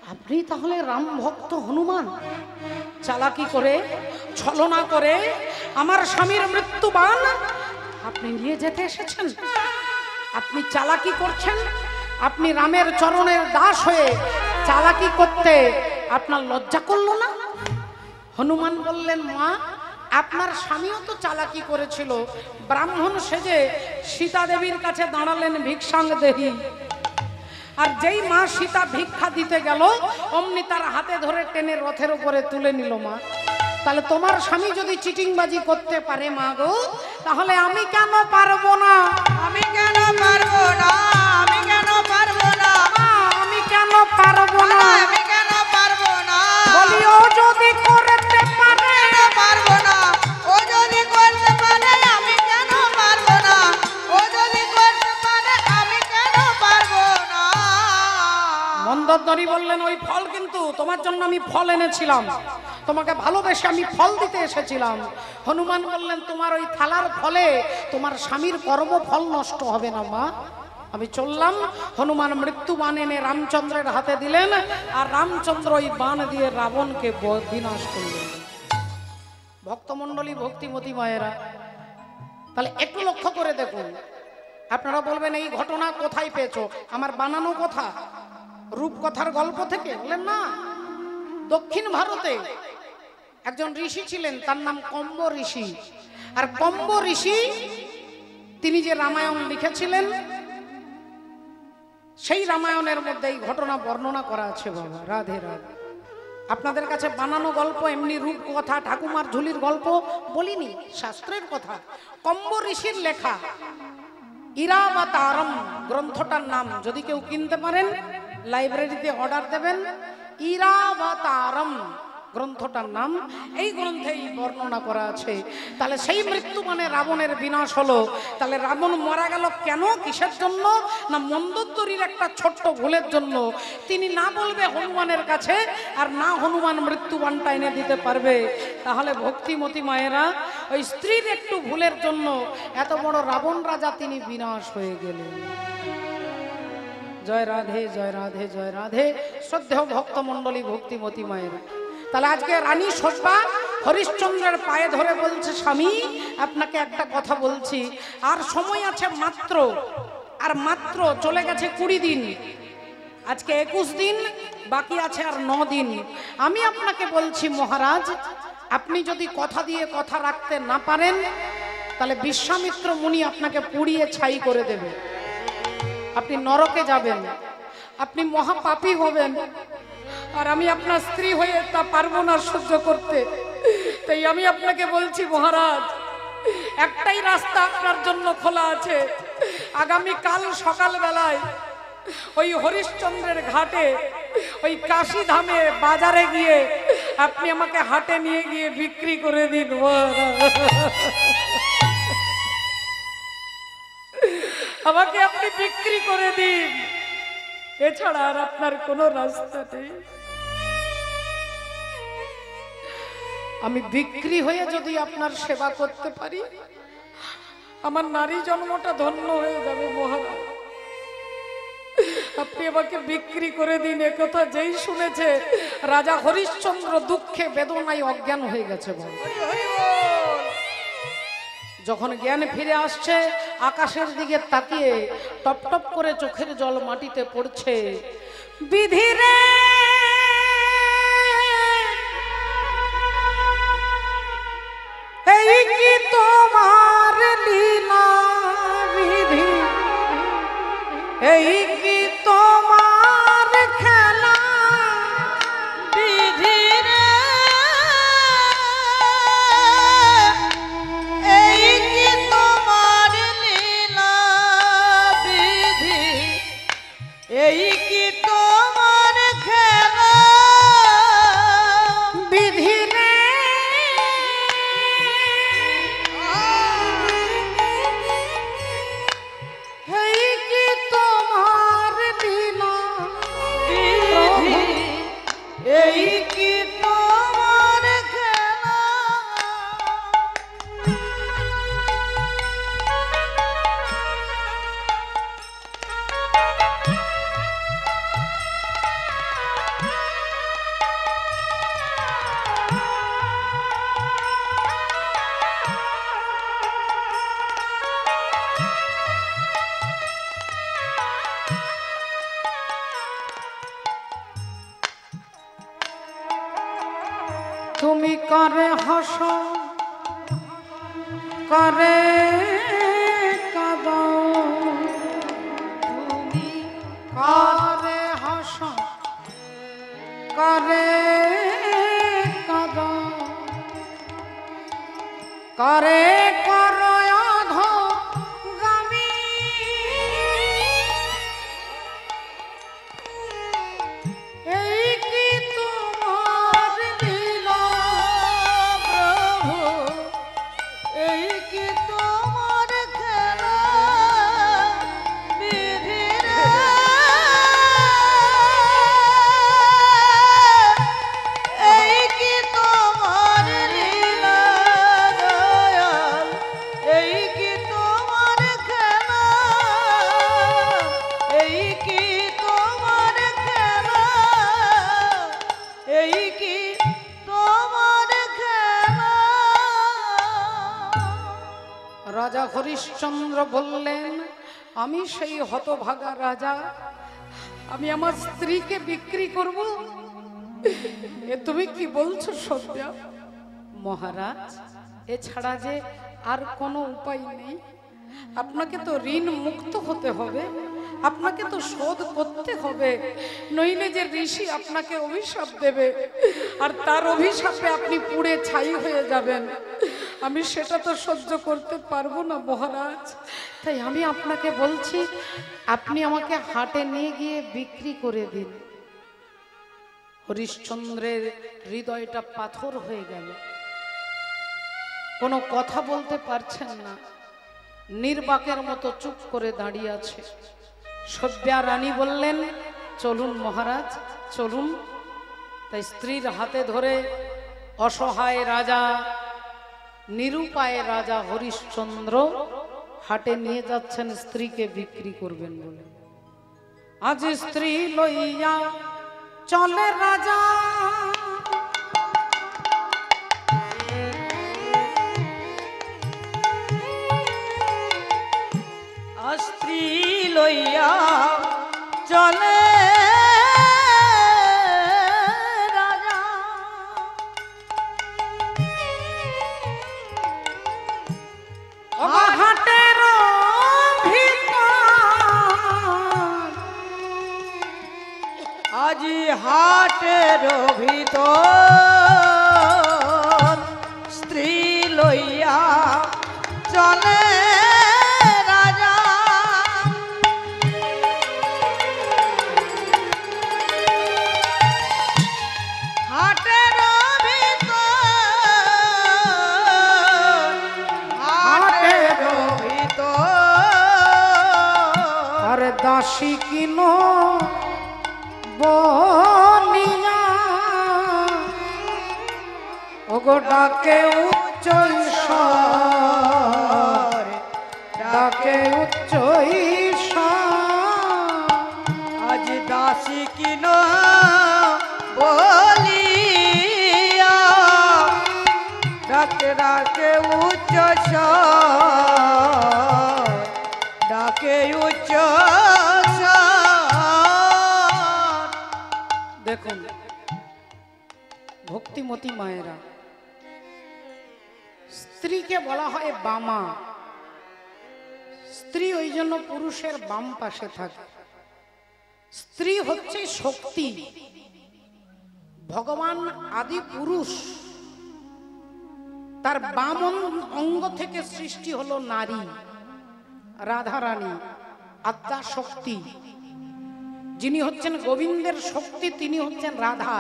আপনি তাহলে রাম ভক্ত হনুমান, চালাকি করে ছলনা করে আমার স্বামীর মৃত্যু বাণ আপনি নিয়ে যেতে এসেছেন, আপনি চালাকি করছেন, আপনি রামের চরণের দাস হয়ে চালাকি করতে আপনার লজ্জা করলো না? হনুমান বললেন, মা আপনার স্বামীও তো চালাকি করেছিল, ব্রাহ্মণ সেজে সীতা দেবীর কাছে দাঁড়ালেন, ভিক্ষাং দেহি। আর যেই মা সীতা ভিক্ষা দিতে গেল অমনি তার হাতে ধরে টেনে রথের উপরে তুলে নিল। মা তাহলে তোমার স্বামী যদি চিটিংবাজি করতে পারে মা গো, তাহলে আমি কেন পারবো না? আমি কেন পারবো না? আমি কেন পারবো না? আমি কেন পারবো না? আমি কেন পারবো না? বলি ও যদি করতে পারে, পারবো না। ও যদি করতে পারে আমি কেন পারবো না? ও যদি করতে পারে আমি কেন পারবো না? মন্দোদরি বললেন, ওই ফল কিন্তু তোমার জন্য আমি ফল এনেছিলাম, তোমাকে ভালোবেসে আমি ফল দিতে এসেছিলাম। হনুমান বললেন, তোমার ওই থালার ফলে তোমার স্বামীর কর্মফল নষ্ট হবে না মা, আমি চললাম। হনুমান মৃত্যু বাণ এনে রামচন্দ্রের হাতে দিলেন আর রামচন্দ্র ওই বাণ দিয়ে রাবণকে বিনাশ করলেন। ভক্তমণ্ডলী, ভক্তিমতী মায়েরা, তাহলে একটু লক্ষ্য করে দেখুন। আপনারা বলবেন এই ঘটনা কোথায় পেয়েছো? আমার বানানো কথা, রূপকথার গল্প থেকে? বলেন না, দক্ষিণ ভারতে একজন ঋষি ছিলেন, তার নাম কম্ব ঋষি। আর কম্ব ঋষি তিনি যে রামায়ণ লিখেছিলেন, সেই রামায়ণের মধ্যে এই ঘটনা বর্ণনা করা আছে। বাবা রাধে রাধে। আপনাদের কাছে বানানো গল্প, এমনি রূপকথা ঠাকুমার ঝুলির গল্প বলিনি, শাস্ত্রের কথা। কম্ব ঋষির লেখা ইরাবতারম গ্রন্থটার নাম, যদি কেউ কিনতে পারেন লাইব্রেরিতে অর্ডার দেবেন। ইরাবতারম গ্রন্থটার নাম, এই গ্রন্থেই বর্ণনা করা আছে। তাহলে সেই মৃত্যু মানে রাবণের বিনাশ হলো। তাহলে রাবণ মারা গেল কেন, কিসের জন্য? না মন্দোদরির একটা ছোট্ট ভুলের জন্য। তিনি না বলবে হনুমানের কাছে, আর না হনুমান মৃত্যু বাণটা এনে দিতে পারবে। তাহলে ভক্তিমতী মায়েরা, ওই স্ত্রীর একটু ভুলের জন্য এত বড় রাবণ রাজা তিনি বিনাশ হয়ে গেলেন। জয় রাধে, জয় রাধে, জয় রাধে। শ্রদ্ধেয় ভক্তমণ্ডলী, ভক্তিমতী মায়েরা, তাহলে আজকে রানী সভা হরিশ্চন্দ্রের পায়ে ধরে বলছে, স্বামী আপনাকে একটা কথা বলছি, আর সময় আছে মাত্র, আর মাত্র চলে গেছে 20 দিন, আজকে 21 দিন, বাকি আছে আর 9 দিন। আমি আপনাকে বলছি মহারাজ, আপনি যদি কথা দিয়ে কথা রাখতে না পারেন তাহলে বিশ্বামিত্র মুনি আপনাকে পুড়িয়ে ছাই করে দেবে, আপনি নরকে যাবেন, আপনি মহাপাপী হবেন। আর আমি আপনার স্ত্রী হয়ে তা পারবো না সহ্য করতে। তাই আমি আপনাকে বলছি মহারাজ, একটাই রাস্তা আপনার জন্য খোলা আছে। আগামী কাল সকাল বেলায় ওই হরিশ্চন্দ্রের ঘাটে, ওই কাশী ধামে বাজারে গিয়ে আপনি আমাকে হাটে নিয়ে গিয়ে বিক্রি করে দিন। আমাকে আপনি বিক্রি করে দিন, এছাড়া আর আপনার কোনো রাস্তা নেই। আমি বিক্রি হয়ে যদি আপনার সেবা করতে পারি, আমার নারী জন্মটা ধন্য হয়ে যাবে মহারাজ। আপনি আমাকে বিক্রি করে দিন। একথা যেই শুনেছে রাজা হরিশ্চন্দ্র দুঃখে বেদনায় অজ্ঞান হয়ে গেছে। বল যখন জ্ঞান ফিরে আসছে, আকাশের দিকে তাকিয়ে টপ টপ করে চোখের জল মাটিতে পড়ছে। বিধিরে এই কি তোমার লীলা, বিধি এই কি তোমার খেলা, বিধি রে এই কি তোমার লীলা, বিধি এই কি তোমার খেলা, বিধি রে এই কি তোমার লীলা, বিধি এই কি তোমার খেলা। তুমি করে হাসো করে কাঁদো, তুমি করে হাসো করে কাঁদো, করে করো অধোগামী, এই কি তোমার লীলা প্রভু, এই কি তোমার খেলা, বিধি রে এই কি তোমার লীলা, দয়াল এই কি তোমার খেলা, এই কি তোমার খেলা, এই কি তোমার খেলা। রাজা হরিশ্চন্দ্র বললেন, আমি সেই হতভাগা রাজা, আমি আমার স্ত্রীকে বিক্রি করব? এ তুমি কি বলছো সত্যা? মহারাজ, এছাড়া যে আর কোনো উপায় নেই। আপনাকে তো ঋণ মুক্ত হতে হবে, আপনাকে তো শোধ করতে হবে, নইলে যে ঋষি আপনাকে অভিশাপ দেবে, আর তার অভিশাপে আপনি পুড়ে ছাই হয়ে যাবেন। আমি সেটা তো সহ্য করতে পারবো না মহারাজ। তাই আমি আপনাকে বলছি, আপনি আমাকে হাটে নিয়ে গিয়ে বিক্রি করে দিন। হরিশ্চন্দ্রের হৃদয়টা পাথর হয়ে গেল, কোনো কথা বলতে পারছেন না, নির্বাকের মতো চুপ করে দাঁড়িয়ে আছে। সভ্যা রানী বললেন, চলুন মহারাজ চলুন। তাই স্ত্রীর হাতে ধরে অসহায় রাজা, নিরুপায় রাজা হরিশ্চন্দ্র হাটে নিয়ে যাচ্ছেন স্ত্রীকে বিক্রি করবেন বলে। আজ স্ত্রী লইয়া চলে রাজা, স্ত্রী লইয়া চলে রাজা, হাটের ভিতর, আজি হাটের ভিতর স্ত্রী লইয়া চলে রাজা, হাটের ভিতর, হাটের ভিতর আর দাসী কিনো বলিয়া, ওগো ডাকে উচ্চ স্বরে, ডাকে উচ্চ স্বরে, আজ ডাকে ডাকে উচ্চ স্বর, ডাকে উচ্চ স্বর। দেখুন ভক্তিমতী মায়েরা, স্ত্রীকে বলা হয় বামা। স্ত্রী ওই জন্য পুরুষের বাম পাশে থাকে। স্ত্রী হচ্ছে শক্তি। ভগবান আদি পুরুষ, তার বাম অঙ্গ থেকে সৃষ্টি হলো নারী, রাধা রানী, আদ্যা শক্তি। যিনি হচ্ছেন গোবিন্দের শক্তি তিনি হচ্ছেন রাধা,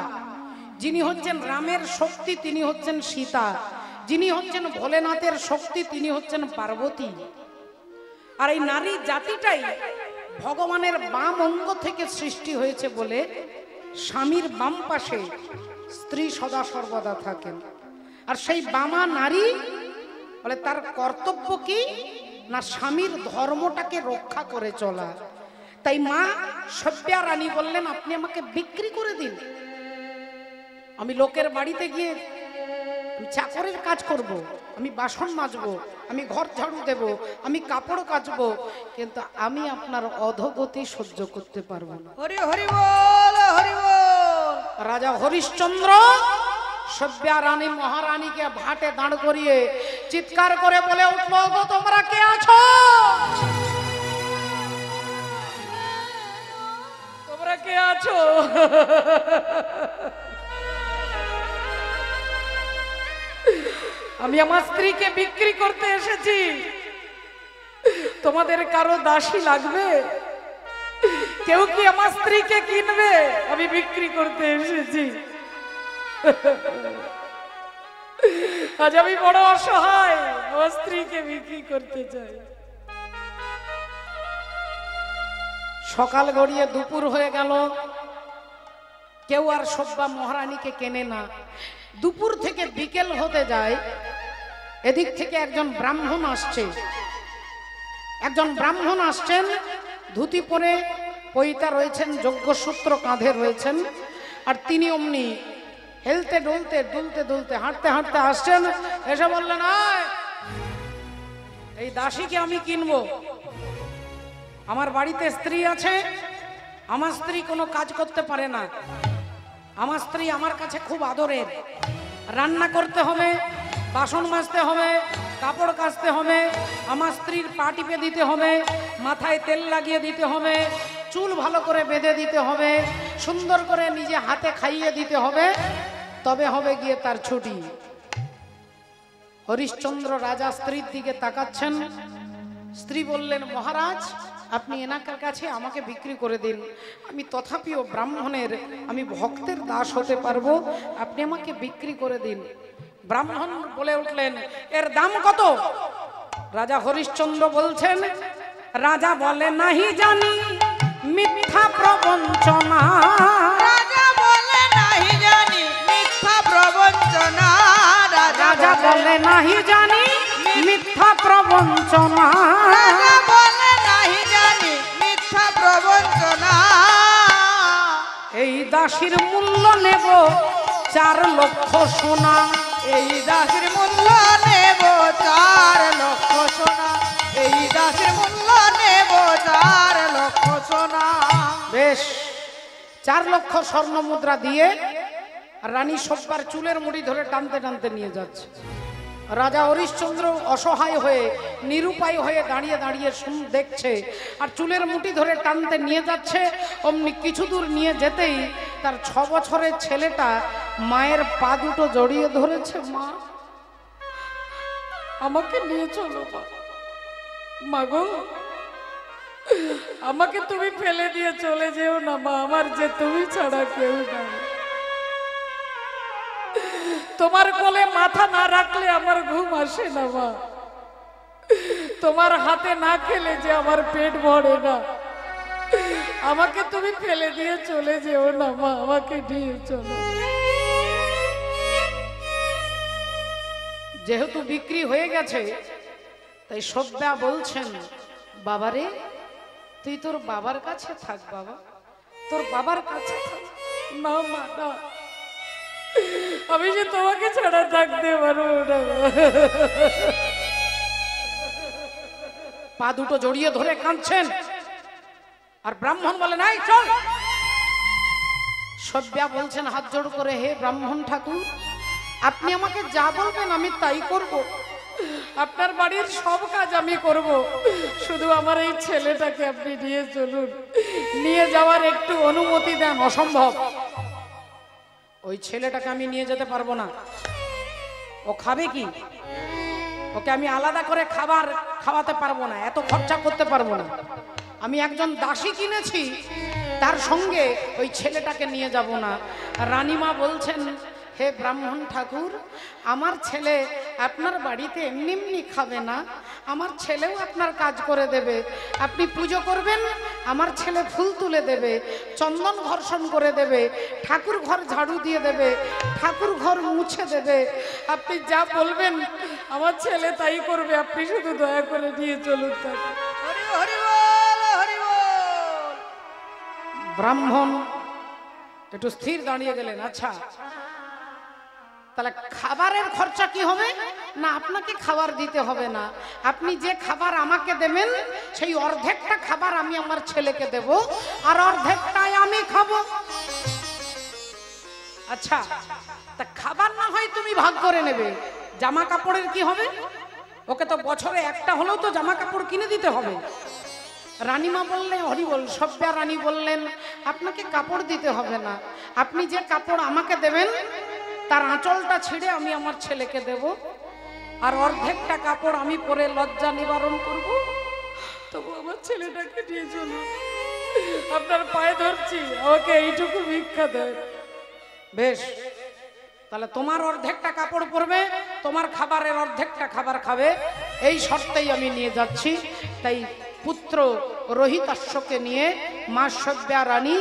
যিনি হচ্ছেন রামের শক্তি তিনি হচ্ছেন সীতা, যিনি হচ্ছেন ভোলেনাথের শক্তি তিনি হচ্ছেন পার্বতী। আর এই নারী জাতিটাই ভগবানের বাম অঙ্গ থেকে সৃষ্টি হয়েছে বলে স্বামীর বাম পাশে স্ত্রী সদা সর্বদা থাকেন। আর সেই বামা নারী বলে তার কর্তব্য কি না স্বামীর ধর্মটাকে রক্ষা করে চলা। তাই মা সভ্যা রানী বললেন আপনি আমাকে বিক্রি করে দিন, আমি লোকের বাড়িতে গিয়ে চাকরের কাজ করব, আমি বাসন মাজবো, আমি ঘর ঝাড়ু দেব, আমি কাপড় কাচবো, কিন্তু আমি আপনার অধোগতি সহ্য করতে পারবো না। হরি হরি বল, হরি বল। রাজা হরিশ্চন্দ্র সভ্যা রানী মহারানীকে ভাটে দাঁড় করিয়ে চিৎকার করে বলে উঠলো, গো তোমরা কে আছো? তোমরা কে আছো? আমি আমার স্ত্রীকে বিক্রি করতে এসেছি। তোমাদের কারো দাসী লাগবে? কেউ কি আমার স্ত্রীকে কিনবে? আমি বিক্রি করতে এসেছি। আজ আমি বড় অসহায়, আমার স্ত্রীকে বিক্রি করতে চাই। সকাল গড়িয়ে দুপুর হয়ে গেল, কেউ আর সভ্যা মহারানীকে কেনে না। দুপুর থেকে বিকেল হতে যায়, এদিক থেকে একজন ব্রাহ্মণ আসছে। একজন ব্রাহ্মণ আসছেন, ধুতি পরে, পৈতা রয়েছেন, যজ্ঞসূত্র কাঁধে রয়েছেন, আর তিনি অমনি হেলতে ডুলতে দুলতে দুলতে হাঁটতে হাঁটতে আসছেন। এসে বললেন, এই দাসীকে আমি কিনবো। আমার বাড়িতে স্ত্রী আছে, আমার স্ত্রী কোনো কাজ করতে পারে না। আমার স্ত্রী আমার কাছে খুব আদরের। রান্না করতে হবে, বাসন মাজতে হবে, কাপড় কাচতে হবে, আমার স্ত্রীর পা টিপে দিতে হবে, মাথায় তেল লাগিয়ে দিতে হবে, চুল ভালো করে বেঁধে দিতে হবে, সুন্দর করে নিজে হাতে খাইয়ে দিতে হবে, তবে হবে গিয়ে তার ছুটি। হরিশ্চন্দ্র রাজা স্ত্রীর দিকে তাকাচ্ছেন। স্ত্রী বললেন, মহারাজ আপনি এনাকার কাছে আমাকে বিক্রি করে দিন, আমি তথাপিও ব্রাহ্মণের, আমি ভক্তের দাস হতে পারবো, আপনি আমাকে বিক্রি করে দিন। ব্রাহ্মণ বলে উঠলেন, এর দাম কত? রাজা হরিশ্চন্দ্র বলছেন, রাজা বলে নাহি জানি মিথ্যা প্রবঞ্চনা। রাজা বলে নাহি জানি মিথ্যা প্রবঞ্চনা। রাজা বলে নাহি জানি মিথ্যা প্রবঞ্চনা। রাজা বলে নাহি জানি মিথ্যা প্রবঞ্চনা। এই দাসীর মূল্য নেব 4 লক্ষ সোনা। এই দাসের মূল্য নেব 4 লক্ষ সোনা। এই দাসের মূল্য নেব 4 লক্ষ সোনা। বেশ, 4 লক্ষ স্বর্ণ মুদ্রা দিয়ে রানী সভ্যার চুলের মুড়ি ধরে টানতে টানতে নিয়ে যাচ্ছে। রাজা হরিশ্চন্দ্র অসহায় হয়ে নিরুপায় হয়ে দাঁড়িয়ে দাঁড়িয়ে দেখছে, আর চুলের মুঠি ধরে টানতে নিয়ে যাচ্ছে। অমনি কিছু দূর নিয়ে যেতেই তার 6 বছরের ছেলেটা মায়ের পা দুটো জড়িয়ে ধরেছে। মা, আমাকে নিয়ে চলো মা গো, আমাকে তুমি ফেলে দিয়ে চলে যেও না মা, আমার যে তুমি ছাড়া কেউ নাই। তোমার কোলে মাথা না রাখলে আমার ঘুম আসে না মা, তোমার হাতে না খেলে যে আমার পেট ভরে না, আমাকে তুমি ফেলে দিয়ে চলে যেও না মা, আমাকে নিয়ে চলো। যেহেতু বিক্রি হয়ে গেছে তাই সভ্যা বলছেন, বাবারে তুই তোর বাবার কাছে থাক, বাবা তোর বাবার কাছে থাক। না মা না, আমি যে তোমাকে ছাড়া থাকতে পারবো না। পা দুটো জড়িয়ে ধরে কাঁদছেন। আর ব্রাহ্মণ বলে নাই চল। সভ্যা বলছেন হাত জোড় করে, হে ব্রাহ্মণ ঠাকুর, আপনি আমাকে যা বলবেন আমি তাই করব, আপনার বাড়ির সব কাজ আমি করব, শুধু আমার এই ছেলেটাকে আপনি নিয়ে চলুন, নিয়ে যাওয়ার একটু অনুমতি দেন। অসম্ভব, ওই ছেলেটাকে আমি নিয়ে যেতে পারবো না। ও খাবে কি? ওকে আমি আলাদা করে খাবার খাওয়াতে পারবো না, এত খরচা করতে পারবো না। আমি একজন দাসী কিনেছি, তার সঙ্গে ওই ছেলেটাকে নিয়ে যাব না। রানীমা বলছেন, হে ব্রাহ্মণ ঠাকুর, আমার ছেলে আপনার বাড়িতে এমনি এমনি খাবে না, আমার ছেলেও আপনার কাজ করে দেবে। আপনি পুজো করবেন, আমার ছেলে ফুল তুলে দেবে, চন্দন ঘর্ষণ করে দেবে, ঠাকুর ঘর ঝাড়ু দিয়ে দেবে, ঠাকুর ঘর মুছে দেবে। আপনি যা বলবেন আমার ছেলে তাই করবে, আপনি শুধু দয়া করে নিয়ে চলুন তাকে। হরি হরি বল, হরি বল। ব্রাহ্মণ একটু স্থির দাঁড়িয়ে গেলেন। আচ্ছা, তাহলে খাবারের খরচা কি হবে? না, আপনাকে খাবার দিতে হবে না, আপনি যে খাবার আমাকে দেবেন সেই অর্ধেকটা খাবার আমি আমার ছেলেকে দেব, আর অর্ধেকটাই আমি খাবো। আচ্ছা, তা খাবার না হয় তুমি ভাগ করে নেবে, জামা কাপড়ের কি হবে? ওকে তো বছরে একটা হলেও তো জামা কাপড় কিনে দিতে হবে। রানীমা বললেন, হরি বল। সভ্যা রানী বললেন, আপনাকে কাপড় দিতে হবে না, আপনি যে কাপড় আমাকে দেবেন তার আঁচলটা ছিঁড়ে আমি আমার ছেলেকে দেব, আর অর্ধেকটা কাপড় আমি পরে লজ্জা নিবারণ করব। তবু আমার ছেলেটাকে নিয়ে চলুন, আপনার পায়ে ধরছি, আমাকে এইটুকু ভিক্ষা দেয়। বেশ, তাহলে তোমার অর্ধেকটা কাপড় পরবে, তোমার খাবারের অর্ধেকটা খাবার খাবে, এই শর্তেই আমি নিয়ে যাচ্ছি। তাই পুত্র রোহিতাশ্বকে নিয়ে মা সভ্যা রানী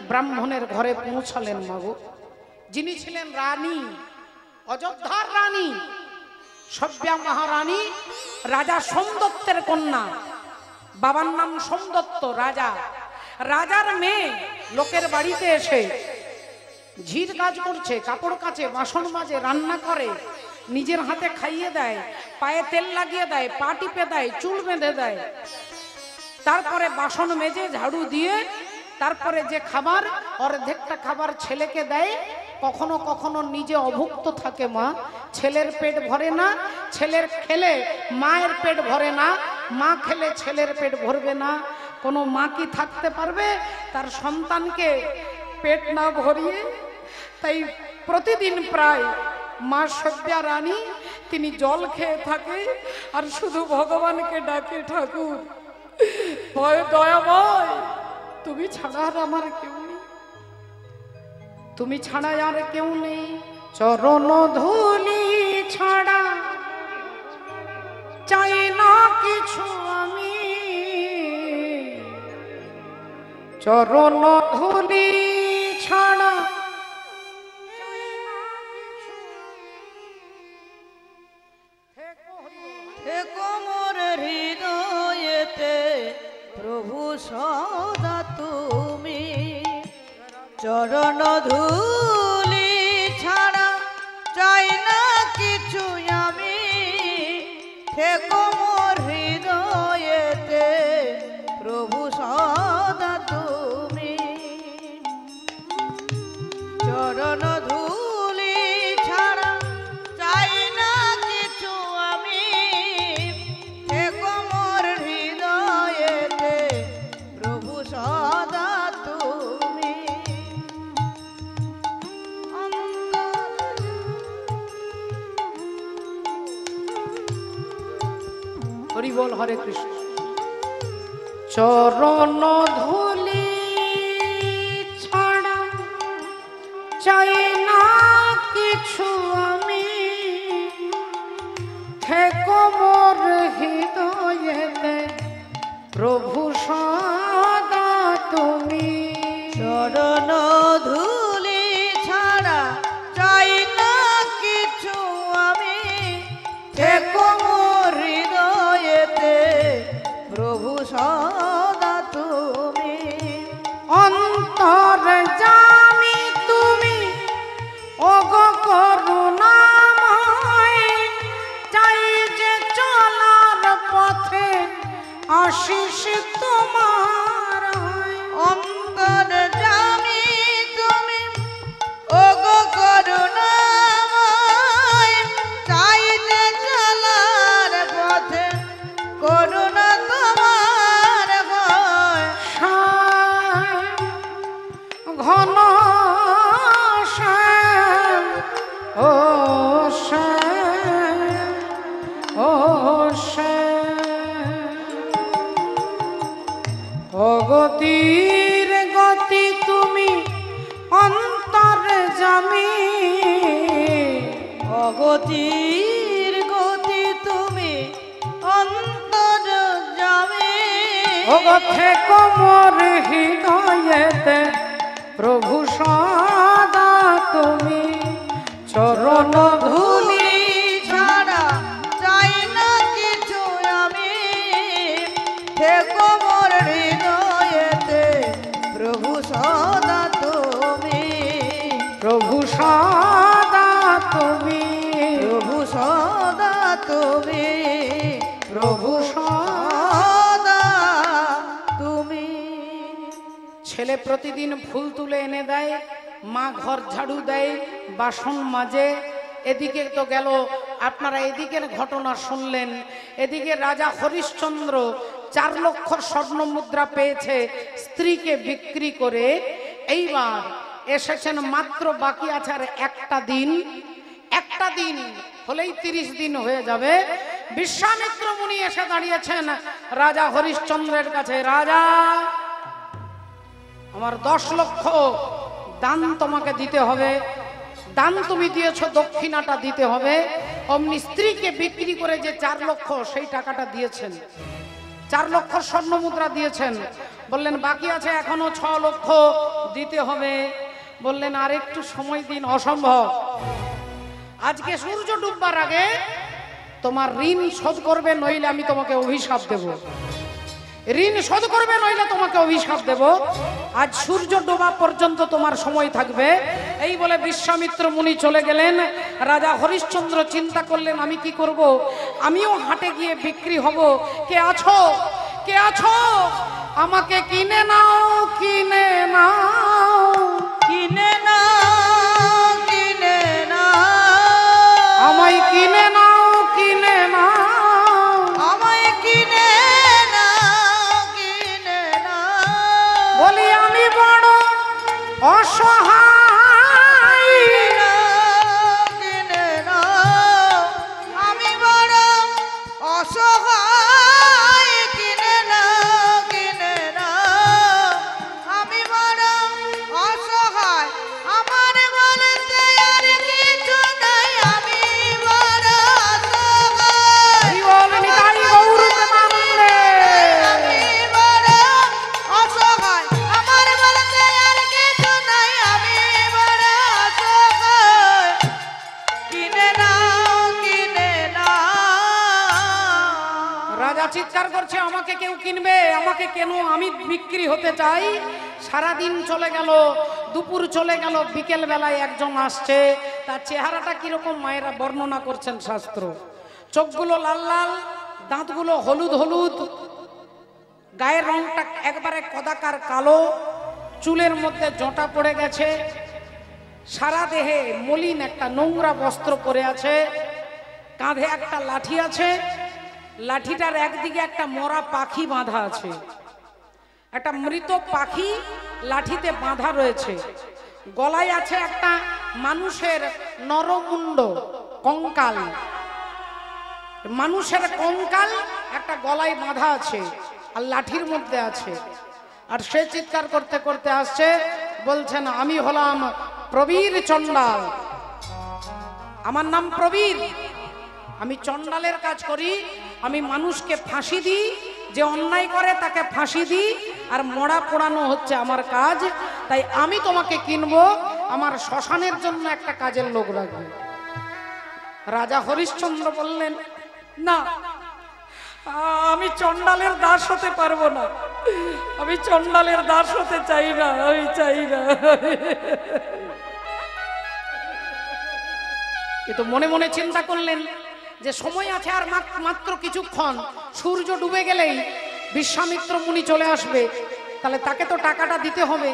ব্রাহ্মণের ঘরে পৌঁছালেন। মাগো, যিনি ছিলেন রানী, অযোধ্যার রানী সভ্যা মহারানী, রাজা সোমদত্তের কন্যা, বাবার নাম সোমদত্ত রাজা। রাজার মেয়ে লোকের বাড়িতে এসে ঝির কাজ করছে, কাপড় কাচে, বাসন মাজে, রান্না করে, নিজের হাতে খাইয়ে দেয়, পায়ে তেল লাগিয়ে দেয়, পা টিপে দেয়, চুল বেঁধে দেয়, তারপরে বাসন মেজে ঝাড়ু দিয়ে তারপরে যে খাবার অর্ধেকটা খাবার ছেলেকে দেয়। কখনো কখনো নিজে অভুক্ত থাকে মা, ছেলের পেট ভরে না, ছেলের খেলে মায়ের পেট ভরে না, মা খেলে ছেলের পেট ভরবে না। কোনো মা কি থাকতে পারবে তার সন্তানকে পেট না ভরিয়ে? তাই প্রতিদিন প্রায় মা সভ্যা রানী তিনি জল খেয়ে থাকে আর শুধু ভগবানকে ডাকে, ঠাকুর ভয় দয়াময়, তুমি ছাড়া আর আমার কেউ নেই, তুমি ছাড়া আর কেউ নেই। চরণ ধুলি ছাড়া চাই না কিছু আমি, চরণ ধুলি ছাড়া থেকো মোর হৃদয়েতে প্রভু সদা তুমি, চরণ ধুলি ছাড়া চাই না কিছু আমি, থেকো মোর হৃদয়েতে প্রভু সদা তুমি, চরণ ধুলি ছাড়া চাই না কিছু আমি, থেকো মোর হৃদয়েতে প্রভু সদা তুমি। হরি বল, হরে কৃষ্ণ। চরণ ধুলি ছাড়া চাই না কিছু আমি, থেকো মোর হৃদয়েতে প্রভু সদা তুমি, চরণ ধুলি ছাড়া চাই না কিছু আমি, থেকো মোর হৃদয়েতে প্রভু সদা তুমি, অন্তর জামি তুমি ওগো করুণাময়, ওগো থেকো মোর হৃদয়েতে প্রভু সদা তুমি চরণ ধুলি ছাড়া চাই না কিছু আমি থেকো মোর হৃদয়েতে প্রভু সদা তুমি প্রভু সদা তুমি প্রভু সদা তুমি প্রভু সদা তুমি ছেলে প্রতিদিন ফুল তুলে এনে দেয়, মা ঘর ঝাড়ু দেয়, বাসন মাজে। এদিকে তো গেল, আপনারা এদিকের ঘটনা শুনলেন। এদিকে রাজা হরিশ্চন্দ্র 4 লক্ষ স্বর্ণ মুদ্রা পেয়েছে স্ত্রীকে বিক্রি করে। এইবার এসেছেন, মাত্র বাকি আছে আর একটা দিন। একটা দিন হলেই 30 দিন হয়ে যাবে। বিশ্বামিত্র মুনি এসে দাঁড়িয়েছেন রাজা হরিশ্চন্দ্রের কাছে। রাজা, আমার 10 লক্ষ দান তোমাকে দিতে হবে। দান তুমি দিয়েছো, দক্ষিণাটা দিতে হবে। অমনি স্ত্রীকে বিক্রি করে যে 4 লক্ষ সেই টাকাটা দিয়েছেন, 4 লক্ষ স্বর্ণ মুদ্রা দিয়েছেন। বললেন বাকি আছে এখনো 6 লক্ষ দিতে হবে। বললেন আর একটু সময় দিন। অসম্ভব, আজকে সূর্য ডুববার আগে তোমার ঋণ শোধ করবে, নইলে আমি তোমাকে অভিশাপ দেব। ঋণ শোধ করবে, নইলে তোমাকে অভিশাপ দেব। আজ সূর্য ডোবা পর্যন্ত তোমার সময় থাকবে। এই বলে বিশ্বামিত্র মুনি চলে গেলেন। রাজা হরিশ্চন্দ্র চিন্তা করলেন আমি কি করব, আমিও হাটে গিয়ে বিক্রি হব। কে আছো, কে আছো, আমাকে কিনে নাও, কিনে নাও, কিনে নাও, কিনে নাও, আমায় কিনে নাও, কিনে নাও। আমায় কিনে নাও, কিনে নাও। বলি আমি বড় অসহায়, কিনে নাও, আমি বড় অসহায়। কিনে নাও, কিনে নাও, আমি বড় অসহায়। আমার বলতে আর কিছু নাই, আমি বড় অসহায়। হরি বল নিতাই গৌর প্রেমানন্দে। আমি বড় অসহায়, আমার বলতে আর কিছু নাই, আমি বড় অসহায়। কিনে নাও, কিনে নাও। রাজা চিৎকার করছে আমাকে কেউ কিনবে, আমাকে কেন, আমি বিক্রি হতে চাই। সারাদিন চলে গেল, দুপুর চলে গেল, বিকেল বেলায় একজন আসছে। তার চেহারাটা কিরকম মায়েরা বর্ণনা করছেন শাস্ত্র। চোখগুলো লাল লাল, দাঁতগুলো হলুদ হলুদ, গায়ের রংটা একবারে কদাকার কালো, চুলের মধ্যে জটা পড়ে গেছে, সারা দেহে মলিন একটা নোংরা বস্ত্র পরে আছে, কাঁধে একটা লাঠি আছে, লাঠিটার একদিকে একটা মরা পাখি বাঁধা আছে, একটা মৃত পাখি লাঠিতে বাঁধা রয়েছে। গলায় আছে একটা মানুষের নরমুণ্ড কঙ্কাল, মানুষের কঙ্কাল একটা গলায় বাঁধা আছে আর লাঠির মধ্যে আছে। আর সে চিৎকার করতে করতে আসছে, বলছেন আমি হলাম প্রবীর চণ্ডাল, আমার নাম প্রবীর, আমি চণ্ডালের কাজ করি। আমি মানুষকে ফাঁসি দিই, যে অন্যায় করে তাকে ফাঁসি দিই, আর মরা পোড়ানো হচ্ছে আমার কাজ। তাই আমি তোমাকে কিনবো, আমার শ্মশানের জন্য একটা কাজের লোক রাখবে। রাজা হরিশ্চন্দ্র বললেন না, আমি চণ্ডালের দাস হতে পারবো না, আমি চণ্ডালের দাস হতে চাই না, আমি চাই না। কিন্তু মনে মনে চিন্তা করলেন যে সময় আছে আর মাত্র কিছুক্ষণ, সূর্য ডুবে গেলেই বিশ্বামিত্র মুনি চলে আসবে, তাহলে তাকে তো টাকাটা দিতে হবে।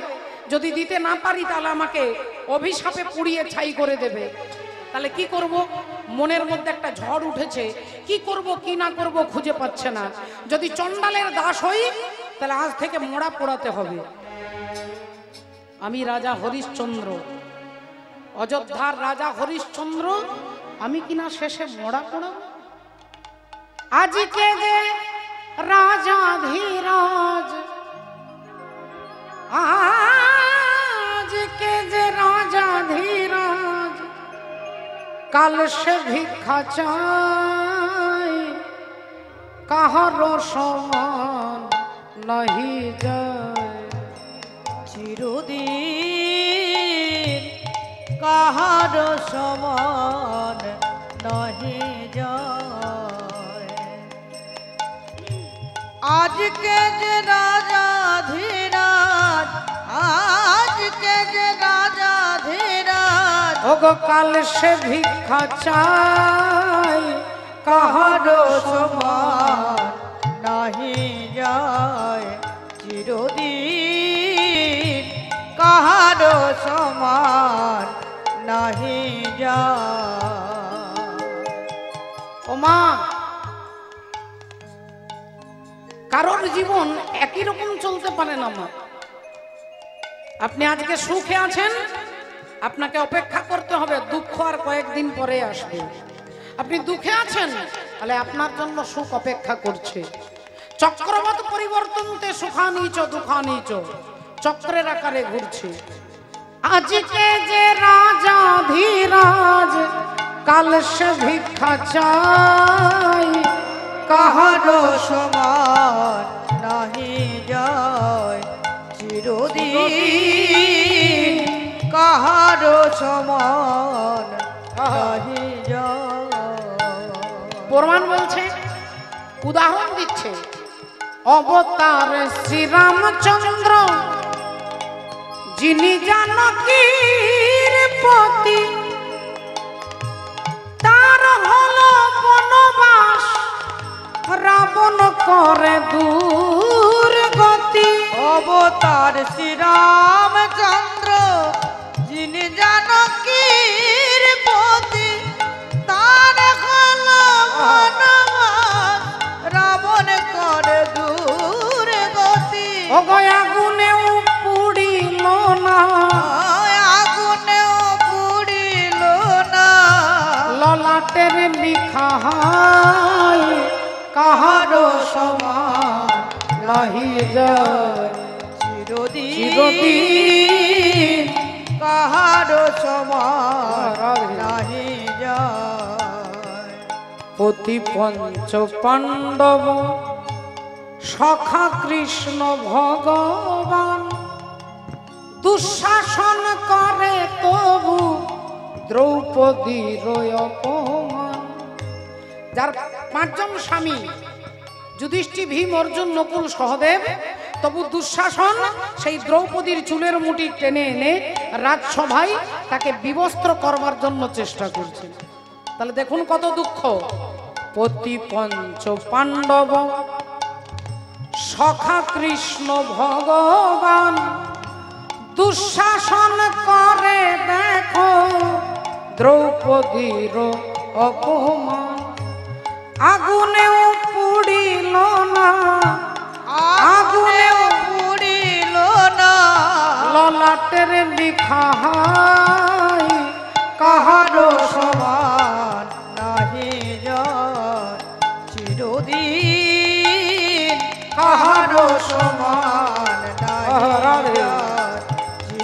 যদি দিতে না পারি তাহলে আমাকে অভিশাপে পুড়িয়ে ছাই করে দেবে। তাহলে কি করব, মনের মধ্যে একটা ঝড় উঠেছে, কি করব কি না করব খুঁজে পাচ্ছে না। যদি চণ্ডালের দাস হই তাহলে আজ থেকে মোড়া পোড়াতে হবে। আমি রাজা হরিশ্চন্দ্র, অযোধ্যার রাজা হরিশ্চন্দ্র, আমি কিনা শেষে মোড়া পোড়াব। আজকে যে রাজা ধীরাজ, আজকে যে রাজা ধীরাজ, কাল সে ভিক্ষা চাই কাহার সমান নাহি যায়। চিরদিন কাহার সমান নাহি যায়। আজকে যে রাজা ধীরাজ, আজকে যে রাজা ধীরাজ, ওগো কাল সে ভিক্ষা চাই কাহার সমান নাহি যায়। চিরদিন কাহার সমান নাহি যায়। ও মা, কারোর জীবন একই রকম চলতে পারে না মা। আপনি আজকে সুখে আছেন, আপনাকে অপেক্ষা করতে হবে, দুঃখ আর কয়েকদিন পরে আসবে। আপনি দুঃখে আছেন, তাহলে আপনার জন্য সুখ অপেক্ষা করছে। চক্রবত পরিবর্তনতে সুখানিচ দুঃখানিচ, চক্রের আকারে ঘুরছে। আজকে যে রাজা ধীরাজ, কাল সে ভিক্ষা চাই কাহার সমান নাহি যায়। চিরদিন কাহার সমান নাহি যায়। প্রমাণ বলছে, উদাহরণ দিচ্ছে। অবতার শ্রীরামচন্দ্র, যিনি জানকীর পতি, তার হলো বনবাস, রাবণ করে দুর্গতি। অবতার শ্রীরামচন্দ্র, যিনি জানকীর পতি, তার হলো বনবাস, রাবণ করে দুর্গতি। আগুনেও পুড়িল না, আগুনেও পুড়িল না, ললাটের লিখাহাই কাহার সমান নাহি যায়। চিরদিন চিরদিন কাহার সমান নাহি যায়। পতি পঞ্চ পাণ্ডব, সখা কৃষ্ণ ভগবান, দুঃশাসন করে তবু দ্রৌপদীর অপমান। যার পাঁচজন স্বামী, যুধিষ্ঠির, ভীম, অর্জুন, নকুল, সহদেব, তবু দুঃশাসন সেই দ্রৌপদীর চুলের মুঠি টেনে এনে রাজসভায় তাকে বিবস্ত্র করবার জন্য চেষ্টা করছে। তাহলে দেখুন কত দুঃখ। পতি পঞ্চ পাণ্ডব, সখা কৃষ্ণ ভগবান, দুঃশাসন করে দেখো দ্রৌপদীর অপমান। আগুনেও পুড়িল না, আগুনেও পুড়িল না, ললাটের লিখাহাই কাহার সমান নাহি যায়। চিরদিন কাহার সমান নাহি যায়।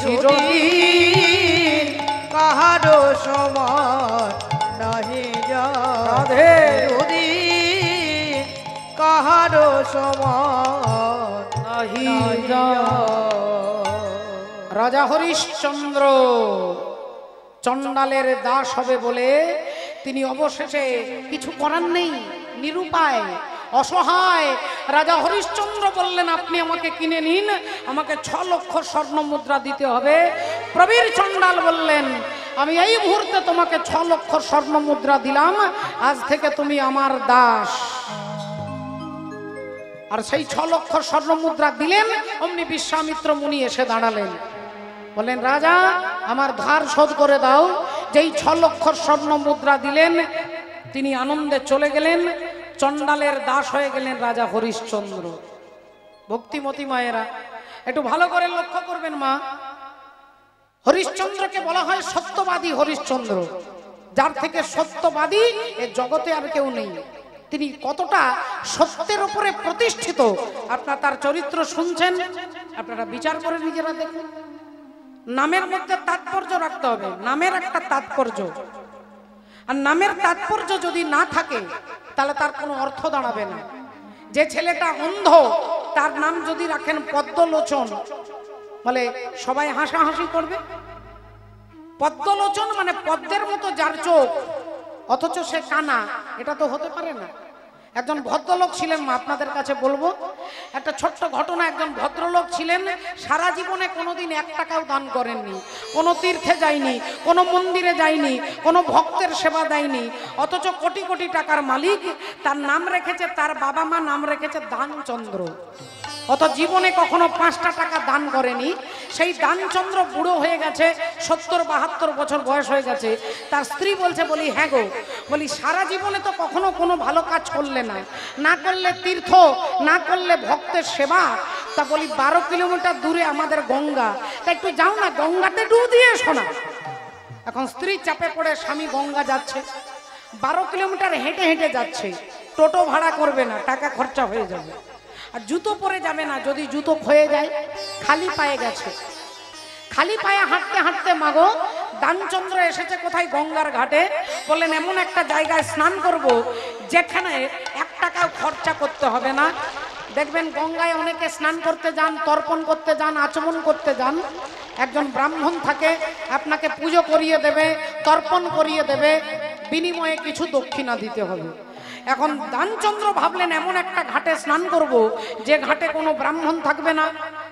চিরদিন কাহার সমান নাহি যায়। চিরদিন কাহার সমান নাহি যায়। রাজা হরিশ্চন্দ্র চণ্ডালের দাস হবে বলে তিনি অবশেষে কিছু করার নেই, নিরুপায়, অসহায়। রাজা হরিশ্চন্দ্র বললেন, আপনি আমাকে কিনে নিন, আমাকে 6 লক্ষ স্বর্ণ মুদ্রা দিতে হবে। প্রবীর চণ্ডাল বললেন, আমি এই মুহূর্তে তোমাকে 6 লক্ষ স্বর্ণ মুদ্রা দিলাম, আজ থেকে তুমি আমার দাস। আর সেই 6 লক্ষ স্বর্ণ মুদ্রা দিলেন, অমনি বিশ্বামিত্র মুনি এসে দাঁড়ালেন, বললেন, রাজা আমার ধার শোধ করে দাও। যেই 6 লক্ষ স্বর্ণ মুদ্রা দিলেন, তিনি আনন্দে চলে গেলেন, চণ্ডালের দাস হয়ে গেলেন রাজা হরিশ্চন্দ্র। ভক্তিমতী মায়েরা একটু ভালো করে লক্ষ্য করবেন মা, হরিশ্চন্দ্রকে বলা হয় সত্যবাদী হরিশ্চন্দ্র, যার থেকে সত্যবাদী এ জগতে আর কেউ নেই। তিনি কতটা সত্যের উপরে প্রতিষ্ঠিত, আপনারা তার চরিত্র শুনছেন, আপনারা বিচার করে নিজেরা দেখুন। নামের মধ্যে তাৎপর্য রাখতে হবে, নামের একটা তাৎপর্য। আর নামের তাৎপর্য যদি না থাকে তাহলে তার কোনো অর্থ দাঁড়াবে না। যে ছেলেটা অন্ধ তার নাম যদি রাখেন পদ্মলোচন, বলে সবাই হাসাহাসি করবে। পদ্মলোচন মানে পদ্মের মতো যার চোখ অথচ সে কানা, এটা তো হতে পারে না। একজন ভদ্রলোক ছিলেন, মা আপনাদের কাছে বলবো একটা ছোট্ট ঘটনা। একজন ভদ্রলোক ছিলেন, সারা জীবনে কোনোদিন 1 টাকাও দান করেননি, কোনো তীর্থে যায়নি, কোনো মন্দিরে যায়নি, কোনো ভক্তের সেবা দেয়নি, অথচ কোটি কোটি টাকার মালিক। তার নাম রেখেছে, তার বাবা মা নাম রেখেছে দানচন্দ্র। অত জীবনে কখনো 5টা টাকা দান করেনি। সেই দানচন্দ্র বুড়ো হয়ে গেছে, 70-72 বছর বয়স হয়ে গেছে। তার স্ত্রী বলছে, বলি হ্যাঁ গো, বলি সারা জীবনে তো কখনো কোনো ভালো কাজ করলে না, না করলে তীর্থ, না করলে ভক্তের সেবা। তা বলি 12 কিলোমিটার দূরে আমাদের গঙ্গা, তা একটু যাও না, গঙ্গাতে ডুব দিয়ে এসো না। এখন স্ত্রী চাপে পড়ে স্বামী গঙ্গা যাচ্ছে, 12 কিলোমিটার হেঁটে হেঁটে যাচ্ছে। টোটো ভাড়া করবে না, টাকা খরচা হয়ে যাবে। আর জুতো পরে যাবে না, যদি জুতো ক্ষয়ে যায়। খালি পায়ে গেছে, খালি পায়ে হাঁটতে হাঁটতে মাগো দানচন্দ্র এসেছে কোথায়? গঙ্গার ঘাটে। বললেন এমন একটা জায়গায় স্নান করব যেখানে 1 টাকাও খরচা করতে হবে না। দেখবেন গঙ্গায় অনেকে স্নান করতে যান, তর্পণ করতে যান, আচমন করতে যান। একজন ব্রাহ্মণ থাকে, আপনাকে পুজো করিয়ে দেবে, তর্পণ করিয়ে দেবে, বিনিময়ে কিছু দক্ষিণা দিতে হবে। এখন দানচন্দ্র ভাবলেন এমন একটা ঘাটে স্নান করব যে ঘাটে কোনো ব্রাহ্মণ থাকবে না,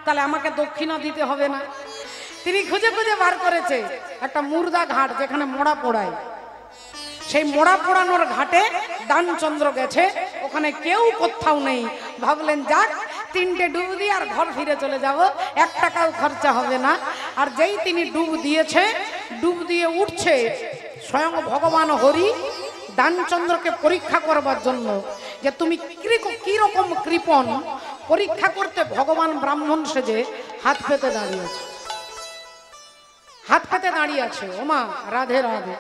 তাহলে আমাকে দক্ষিণা দিতে হবে না। তিনি খুঁজে খুঁজে বার করেছে একটা মুর্দা ঘাট, যেখানে মোড়া পোড়ায়। সেই মোড়া পোড়ানোর ঘাটে দানচন্দ্র গেছে, ওখানে কেউ কোথাও নেই। ভাবলেন যাক 3টে ডুব দিয়ে আর ঘর ফিরে চলে যাব, 1 টাকাও খরচা হবে না। আর যেই তিনি ডুব দিয়েছে, ডুব দিয়ে উঠছে, স্বয়ং ভগবান হরি দানচন্দ্রকে পরীক্ষা করবার জন্য যে তুমি কি রকম কৃপণ, পরীক্ষা করতে ভগবান ব্রাহ্মণ সেজে হাত পেতে দাঁড়িয়েছে, হাত পেতে দাঁড়িয়ে আছে। ওমা রাধে রাধে।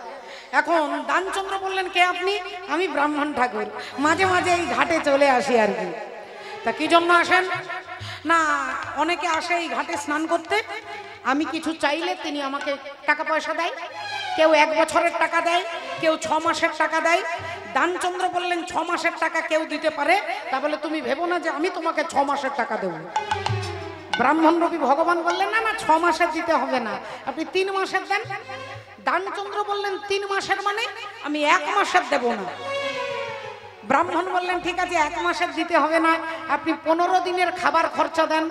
এখন দানচন্দ্র বললেন, কে আপনি? আমি ব্রাহ্মণ ঠাকুর, মাঝে মাঝে এই ঘাটে চলে আসি আর কি। তা কি জন্য আসেন? না অনেকে আসে এই ঘাটে স্নান করতে, আমি কিছু চাইলে তিনি আমাকে টাকা পয়সা দেয়। কেউ 1 বছরের টাকা দেয়, কেউ 6 মাসের টাকা দেয়। দানচন্দ্র বললেন 6 মাসের টাকা কেউ দিতে পারে, তা বলে তুমি ভেবো না যে আমি তোমাকে 6 মাসের টাকা দেবো। ব্রাহ্মণ রূপী ভগবান বললেন না না 6 মাসের দিতে হবে না, আপনি 3 মাসের দেন। দানচন্দ্র বললেন 3 মাসের মানে আমি 1 মাসের দেব না। ব্রাহ্মণ বললেন ঠিক আছে 1 মাসের দিতে হবে না, আপনি 15 দিনের খাবার খরচা দেন।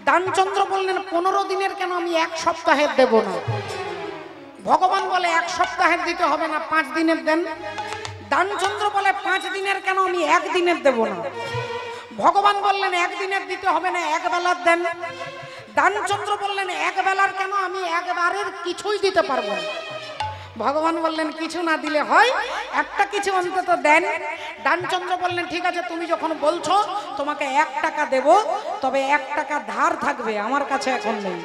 দানচন্দ্র বললেন 15 দিনের কেন, আমি 1 সপ্তাহের দেব না। ভগবান বলে 1 সপ্তাহের দিতে হবে না, 5 দিনের দেন। দানচন্দ্র বলে 5 দিনের কেন, আমি 1 দিনের দেব না। ভগবান বললেন 1 দিনের দিতে হবে না, 1 বেলার দেন। দানচন্দ্র বললেন 1 বেলার কেন, আমি 1 বারের কিছুই দিতে পারবো না। ভগবান বললেন কিছু না দিলে হয়, একটা কিছু অন্তত দেন। দানচন্দ্র বললেন ঠিক আছে, তুমি যখন বলছো তোমাকে 1 টাকা দেব, তবে 1 টাকা ধার থাকবে, আমার কাছে এখন নেই।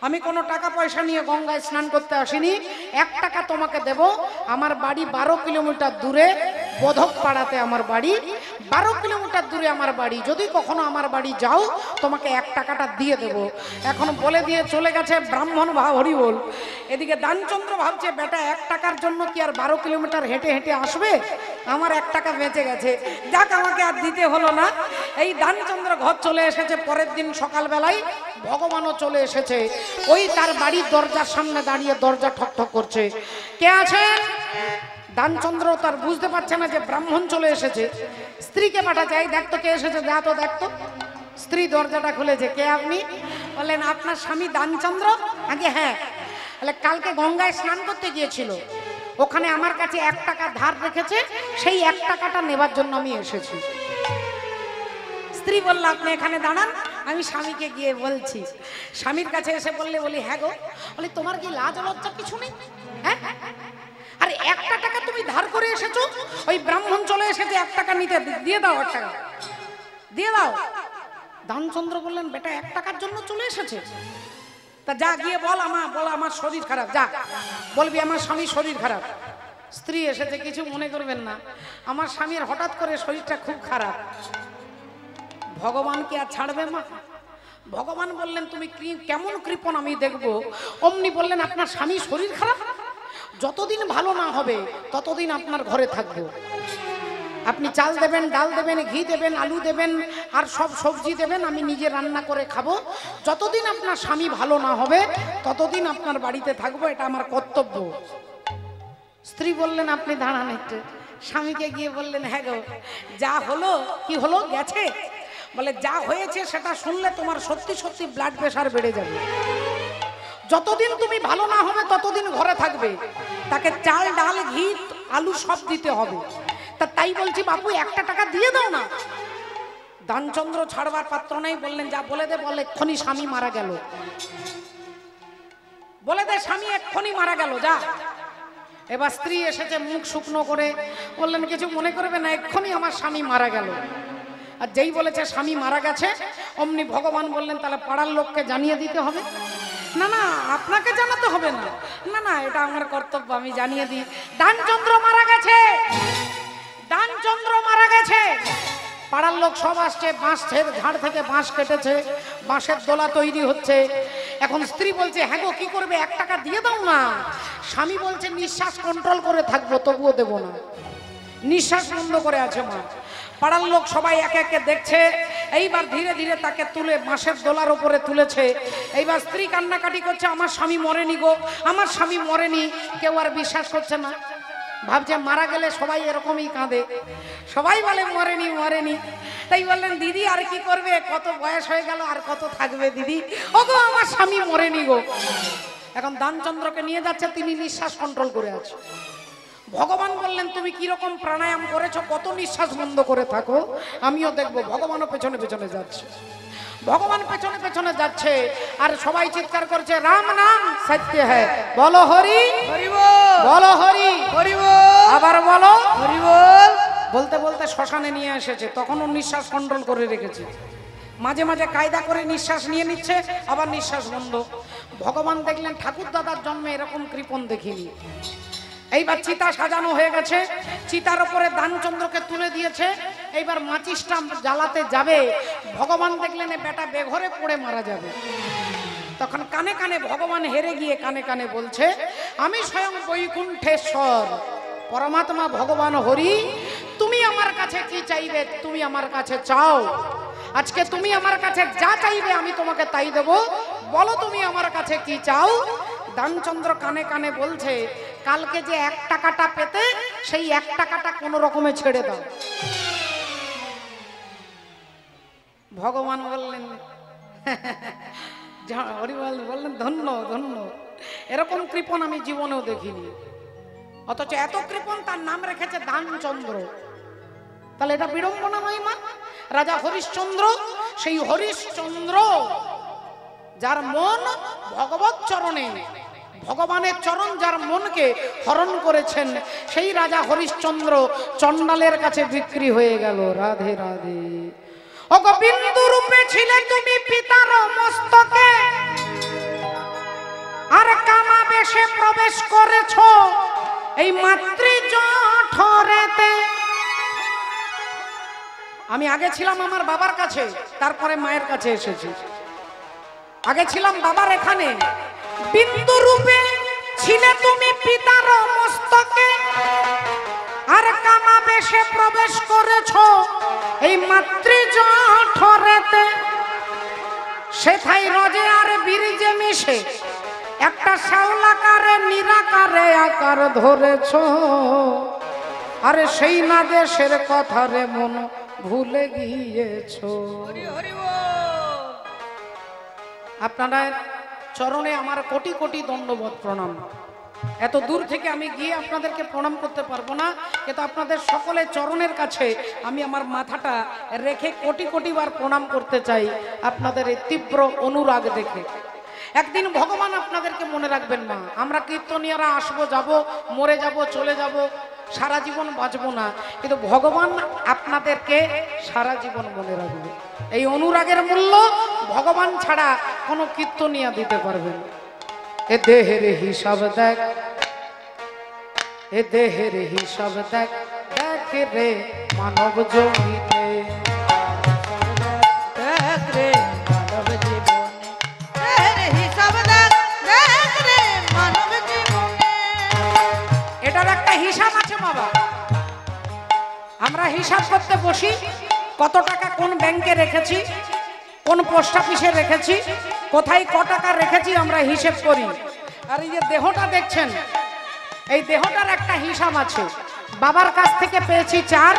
আমি কোনো টাকা পয়সা নিয়ে গঙ্গায় স্নান করতে আসিনি, 1 টাকা তোমাকে দেব। আমার বাড়ি 12 কিলোমিটার দূরে, বোধক পাড়াতে আমার বাড়ি, 12 কিলোমিটার দূরে আমার বাড়ি। যদি কখনো আমার বাড়ি যাও তোমাকে 1 টাকাটা দিয়ে দেব। এখন বলে দিয়ে চলে গেছে ব্রাহ্মণ হরি বল। এদিকে দানচন্দ্র ভাবছে বেটা 1 টাকার জন্য কি আর 12 কিলোমিটার হেঁটে হেঁটে আসবে? আমার 1 টাকা বেঁচে গেছে, যাক আমাকে আর দিতে হলো না। এই দানচন্দ্র ঘর চলে এসেছে। পরের দিন সকালবেলায় ভগবানও চলে এসেছে। ওই তার বাড়ির দরজার সামনে দাঁড়িয়ে দরজা ঠকঠক করছে, কে আছেন? দানচন্দ্র তার বুঝতে পারছে না যে ব্রাহ্মণ চলে এসেছে। স্ত্রীকে পাঠাচ্ছে, এই দেখতো কে এসেছে, যা তো দেখতো। স্ত্রী দরজাটা খুলেছে, কে আপনি? বললেন আপনার স্বামী দানচন্দ্র। আগে হ্যাঁ। বলে কালকে গঙ্গায় স্নান করতে গিয়েছিল, ওখানে আমার কাছে 1 টাকা ধার রেখেছে, সেই 1 টাকাটা নেবার জন্য আমি এসেছি। স্ত্রী বলল আপনি এখানে দাঁড়ান, আমি স্বামীকে গিয়ে বলছি। স্বামীর কাছে এসে বললে, বলি হ্যাঁ গো। বলি তোমার কি লাজ লজ্জা কিছু নেই? হ্যাঁ, আরে 1 টাকা তুমি ধার করে এসেছো, ওই ব্রাহ্মণ চলে এসেছে 1 টাকা নিতে, দিয়ে দাও 1 টাকা দিয়ে দাও। দানচন্দ্র বললেন বেটা 1 টাকার জন্য চলে এসেছে, তা যা গিয়ে বল আমার শরীর খারাপ, যা বলবি আমার স্বামীর শরীর খারাপ। স্ত্রী এসেছে, কিছু মনে করবেন না, আমার স্বামীর হঠাৎ করে শরীরটা খুব খারাপ। ভগবান কি আর ছাড়বে মা? ভগবান বললেন তুমি কেমন কৃপণ আমি দেখবো। অমনি বললেন আপনার স্বামী শরীর খারাপ, যতদিন ভালো না হবে ততদিন আপনার ঘরে থাকবো। আপনি চাল দেবেন, ডাল দেবেন, ঘি দেবেন, আলু দেবেন, আর সব সবজি দেবেন, আমি নিজে রান্না করে খাবো। যতদিন আপনার স্বামী ভালো না হবে ততদিন আপনার বাড়িতে থাকবো, এটা আমার কর্তব্য। স্ত্রী বললেন আপনি দাঁড়ান একটু। স্বামীকে গিয়ে বললেন হ্যাঁ গো, যা হলো কি হলো গেছে? বলে যা হয়েছে সেটা শুনলে তোমার সত্যি সত্যি ব্লাড প্রেশার বেড়ে যাবে। যতদিন তুমি ভালো না হবে ততদিন ঘরে থাকবে, তাকে চাল ডাল ঘি আলু সব দিতে হবে। তা তাই বলছি বাপু 1 টাকা দিয়ে দাও না। দানচন্দ্র ছাড়বার পাত্র নেই, বললেন যা বলে দে, বলে এক্ষুনি স্বামী মারা গেল। বলে দে স্বামী এক্ষুনি মারা গেল, যা। এবার স্ত্রী এসেছে মুখ শুকনো করে, বললেন কিছু মনে করবে না, এক্ষুনি আমার স্বামী মারা গেল। আর যেই বলেছে স্বামী মারা গেছে অমনি ভগবান বললেন তাহলে পাড়ার লোককে জানিয়ে দিতে হবে। না না, আপনাকে জানাতে হবে না। না না, এটা আমার কর্তব্য, আমি জানিয়ে দিই। দানচন্দ্র মারা গেছে, দানচন্দ্র মারা গেছে। পাড়ার লোক সব আসছে, বাঁশের ঝাড় থেকে বাঁশ কেটেছে, বাঁশের দোলা তৈরি হচ্ছে। এখন স্ত্রী বলছে হ্যাঁ গো কি করবে, 1 টাকা দিয়ে দাও না। স্বামী বলছে নিঃশ্বাস কন্ট্রোল করে থাকবো, তবুও দেবো না। নিঃশ্বাস বন্ধ করে আছে মা। পাড়ার লোক সবাই একে একে দেখছে। এইবার ধীরে ধীরে তাকে তুলে বাঁশের দোলার উপরে তুলেছে। এইবার স্ত্রী কান্নাকাটি করছে, আমার স্বামী মরেনি গো, আমার স্বামী মরেনি। কেউ আর বিশ্বাস করছে না, ভাবছে মারা গেলে সবাই এরকমই কাঁদে, সবাই বলে মরেনি মরেনি। তাই বললেন দিদি আর কি করবে, কত বয়স হয়ে গেল, আর কত থাকবে দিদি, ও গো আমার স্বামী মরেনি গো। এখন দানচন্দ্রকে নিয়ে যাচ্ছে, তিনি নিঃশ্বাস কন্ট্রোল করে আছে। ভগবান বললেন তুমি কি রকম প্রাণায়াম করেছো, কত নিঃশ্বাস বন্ধ করে থাকো, আমিও দেখবো। ভগবানও পেছনে পেছনে যাচ্ছে, ভগবান পেছনে পেছনে যাচ্ছে। আর সবাই চিৎকার করছে রাম নাম সত্য হ্যায়, বলো হরি হরি বল, বলো হরি হরি বল, আবার বলো হরি বল। বলতে বলতে শ্মশানে নিয়ে এসেছে, তখনও নিঃশ্বাস কন্ট্রোল করে রেখেছে। মাঝে মাঝে কায়দা করে নিঃশ্বাস নিয়ে নিচ্ছে, আবার নিঃশ্বাস বন্ধ। ভগবান দেখলেন ঠাকুর দাদার জন্মে এরকম কৃপণ দেখিনি। এইবার চিতা সাজানো হয়ে গেছে, চিতার উপরে দানচন্দ্রকে তুলে দিয়েছে। এইবার মাচিসটা জ্বালাতে যাবে, ভগবান দেখলেন এ বেটা বেঘরে পড়ে মারা যাবে। তখন কানে কানে ভগবান হেরে গিয়ে কানে কানে বলছে আমি স্বয়ং বৈকুণ্ঠেশ্বর পরমাত্মা ভগবান হরি, তুমি আমার কাছে কি চাইবে তুমি আমার কাছে চাও। আজকে তুমি আমার কাছে যা চাইবে আমি তোমাকে তাই দেব, বলো তুমি আমার কাছে কি চাও। দানচন্দ্র কানে কানে বলছে কালকে যে 1 টাকাটা পেতে, সেই 1 টাকাটা কোনো রকমে ছেড়ে দাও। ভগবান বললেন হরিবল বললেন ধন্য ধন্য, এরকম কৃপণ আমি জীবনেও দেখিনি। অথচ এত কৃপণ, তার নাম রেখেছে দানচন্দ্র। তাহলে এটা বিড়ম্বনা নয় মা? রাজা হরিশ্চন্দ্র, সেই হরিশ্চন্দ্র যার মন ভগবত চরণে, ভগবানের চরণ যার মনকে হরণ করেছেন, সেই রাজা হরিশ্চন্দ্র চণ্ডালের কাছে বিক্রি হয়ে গেল। রাধে রাধে। ও গোবিন্দ রূপে ছিলে তুমি পিতার মস্তকে, আর কামা বেশে প্রবেশ করেছ এই মাতৃজঠরেতে। আমি আগে ছিলাম আমার বাবার কাছে, তারপরে মায়ের কাছে এসেছি। আগে ছিলাম বাবার এখানে। বিন্দু রূপে ছিলে তুমি পিতার মস্তকে, আর কামা বেশে প্রবেশ করেছ এই মাতৃজঠরেতে। সেথায় রজে আর বীর্যে মিশে একটা শ্যাওলাকারে নিরাকারে আকার ধরেছ, আরে সেই না দেশের কথা রে মন ভুলে গিয়েছ। আপনারা চরণে আমার কোটি কোটি দণ্ডবত প্রণাম। এত দূর থেকে আমি গিয়ে আপনাদেরকে প্রণাম করতে পারবো না, কিন্তু আপনাদের সকলের চরণের কাছে আমি আমার মাথাটা রেখে কোটি কোটি বার প্রণাম করতে চাই, আপনাদের এই তীব্র অনুরাগ দেখে। একদিন ভগবান আপনাদেরকে মনে রাখবেন মা। আমরা কীর্তনীয়রা আসবো যাব, মরে যাব, চলে যাব, সারা জীবন বাঁচবো না, কিন্তু ভগবান আপনাদেরকে সারা জীবন মনে রাখবে। এই অনুরাগের মূল্য ভগবান ছাড়া কোনো কীর্তনীয়া দিতে পারবে না। এ দেহের হিসাব দেখ, এ দেহের হিসাব দেখ, দেখ রে মানব জমিনে, দেখ রে মানব জীবনে, দেহের হিসাব দেখ, দেখ রে মানব জীবনে। এটার একটা হিসাব আছে বাবা। আমরা হিসাব করতে বসি কত টাকা কোন ব্যাংকে রেখেছি, কোন পোস্ট অফিসে রেখেছি, কোথায় ক টাকা রেখেছি আমরা হিসেব করি। আর এই যে দেহটা দেখছেন, এই দেহটার একটা হিসাব আছে। বাবার কাছ থেকে পেয়েছি 4,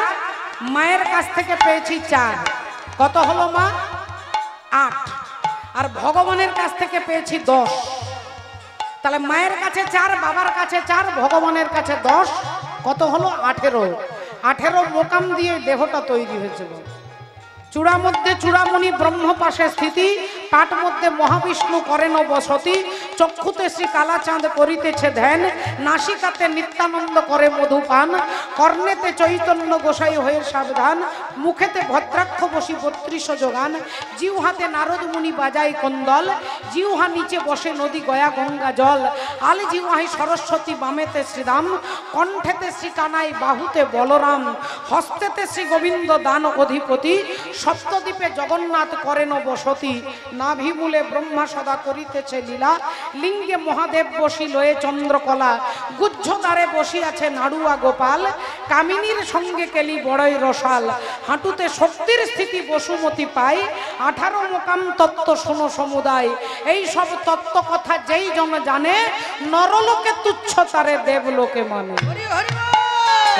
মায়ের কাছ থেকে পেয়েছি 4, কত হলো মা? 8। আর ভগবানের কাছ থেকে পেয়েছি 10। তাহলে মায়ের কাছে 4, বাবার কাছে 4, ভগবানের কাছে 10, কত হলো? 18। 18 মোকাম দিয়ে দেহটা তৈরি হয়েছিল। চূড়া মধ্যে চূড়ামণি ব্রহ্ম পাশে স্থিতি, পাট মধ্যে মহাবিষ্ণু করেন বসতি, চক্ষুতে শ্রী কালাচাঁদ করিতেছে ধ্যান, নাসিকাতে নিত্যানন্দ করে মধুপান, কর্ণেতে চৈতন্য গোসাই হয়ে সাবধান, মুখেতে ভদ্রাক্ষ বসি 32 যোগান, জিহ্বাতে নারদ মুনি বাজাই কন্দল, জিহ্বা নিচে বসে নদী গয়া গঙ্গা জল, আল জিহ্বায় সরস্বতী, বামেতে শ্রীরাম, কণ্ঠেতে শ্রী কানাই, বাহুতে বলরাম, হস্তেতে শ্রী গোবিন্দ দান অধিপতি, সপ্তদ্বীপে জগন্নাথ করেন বসতি, নাভিমূলে ব্রহ্মা সদা করিতেছে লীলা, লিঙ্গে মহাদেব বসি লয়ে চন্দ্রকলা, গুহ্যদ্বারে বসি আছে নাড়ুয়া গোপাল, কামিনীর সঙ্গে কেলি বড়ই রসাল, হাঁটুতে শক্তির স্থিতি বসুমতি পাই, 18 মোকাম তত্ত্ব শোনো সমুদায়, এই সব তত্ত্ব কথা যেই জন জানে, নরলোকে তুচ্ছ তারে দেবলোকে মানে। হরি হরি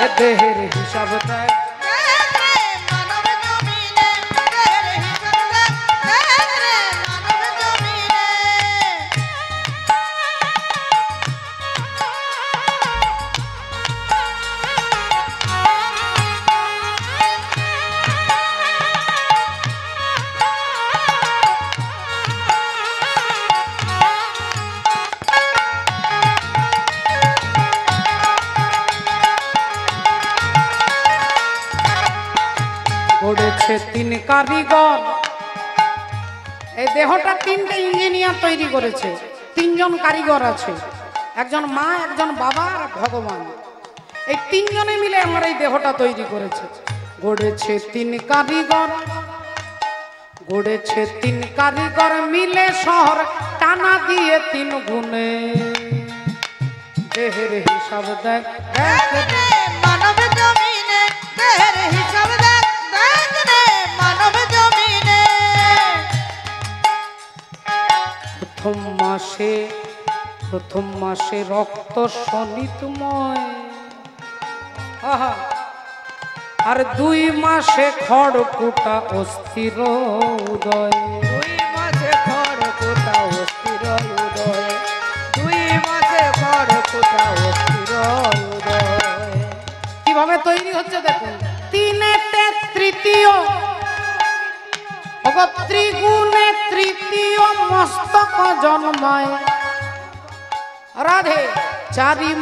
এ দেহের হিসাব দেয় করেছে 3 কারিগর। এই দেহটা 3টে ইঞ্জিনিয়ার তৈরি করেছে, 3 জন কারিগর আছে, একজন মা, একজন বাবা আর ভগবান। এই 3 জনে মিলে আমার এই দেহটা তৈরি করেছে। গড়েছে 3 কারিগর, গড়েছে 3 কারিগর মিলে শহর টানা দিয়ে 3 গুণে। দেহের হিসাব দেখ মানব জমিনে, দেহের হিসাব দেখ মানব জমিনে। প্রথম মাসে রক্ত সনিতময়, আর 2 মাসে খড়কুটা অস্থির উদয়। 2 মাসে খড়কুটা অস্থির উদয়, 2 মাসে খড়কুটা অস্থির উদয়। কিভাবে তৈরি হচ্ছে দেখুন। 3-তে তৃতীয়, ত্রিগুণে তৃতীয় মস্তক জন্মায়। রাধে 4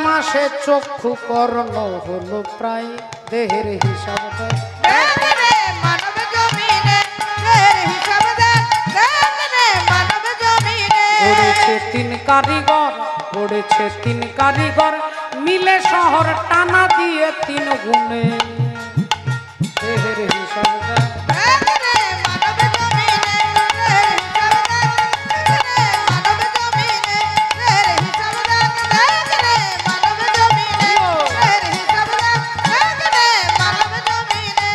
মাসে চক্ষু কর্ণ হলো প্রায়। দেহের হিসাব দেয় মানব জমিনে, দেহের হিসাব দেখ মানব জমিনে। গড়েছে 3 কারিগর, গড়েছে 3 কারিগর মিলে শহর টানা দিয়ে 3 গুণে। দেহের হিসাব দেয় মানব জমিনে, দেহের হিসাব দেখ মানব জমিনে। দেহের হিসাব দেখ মানব জমিনে, দেহের হিসাব দেখ মানব জমিনে।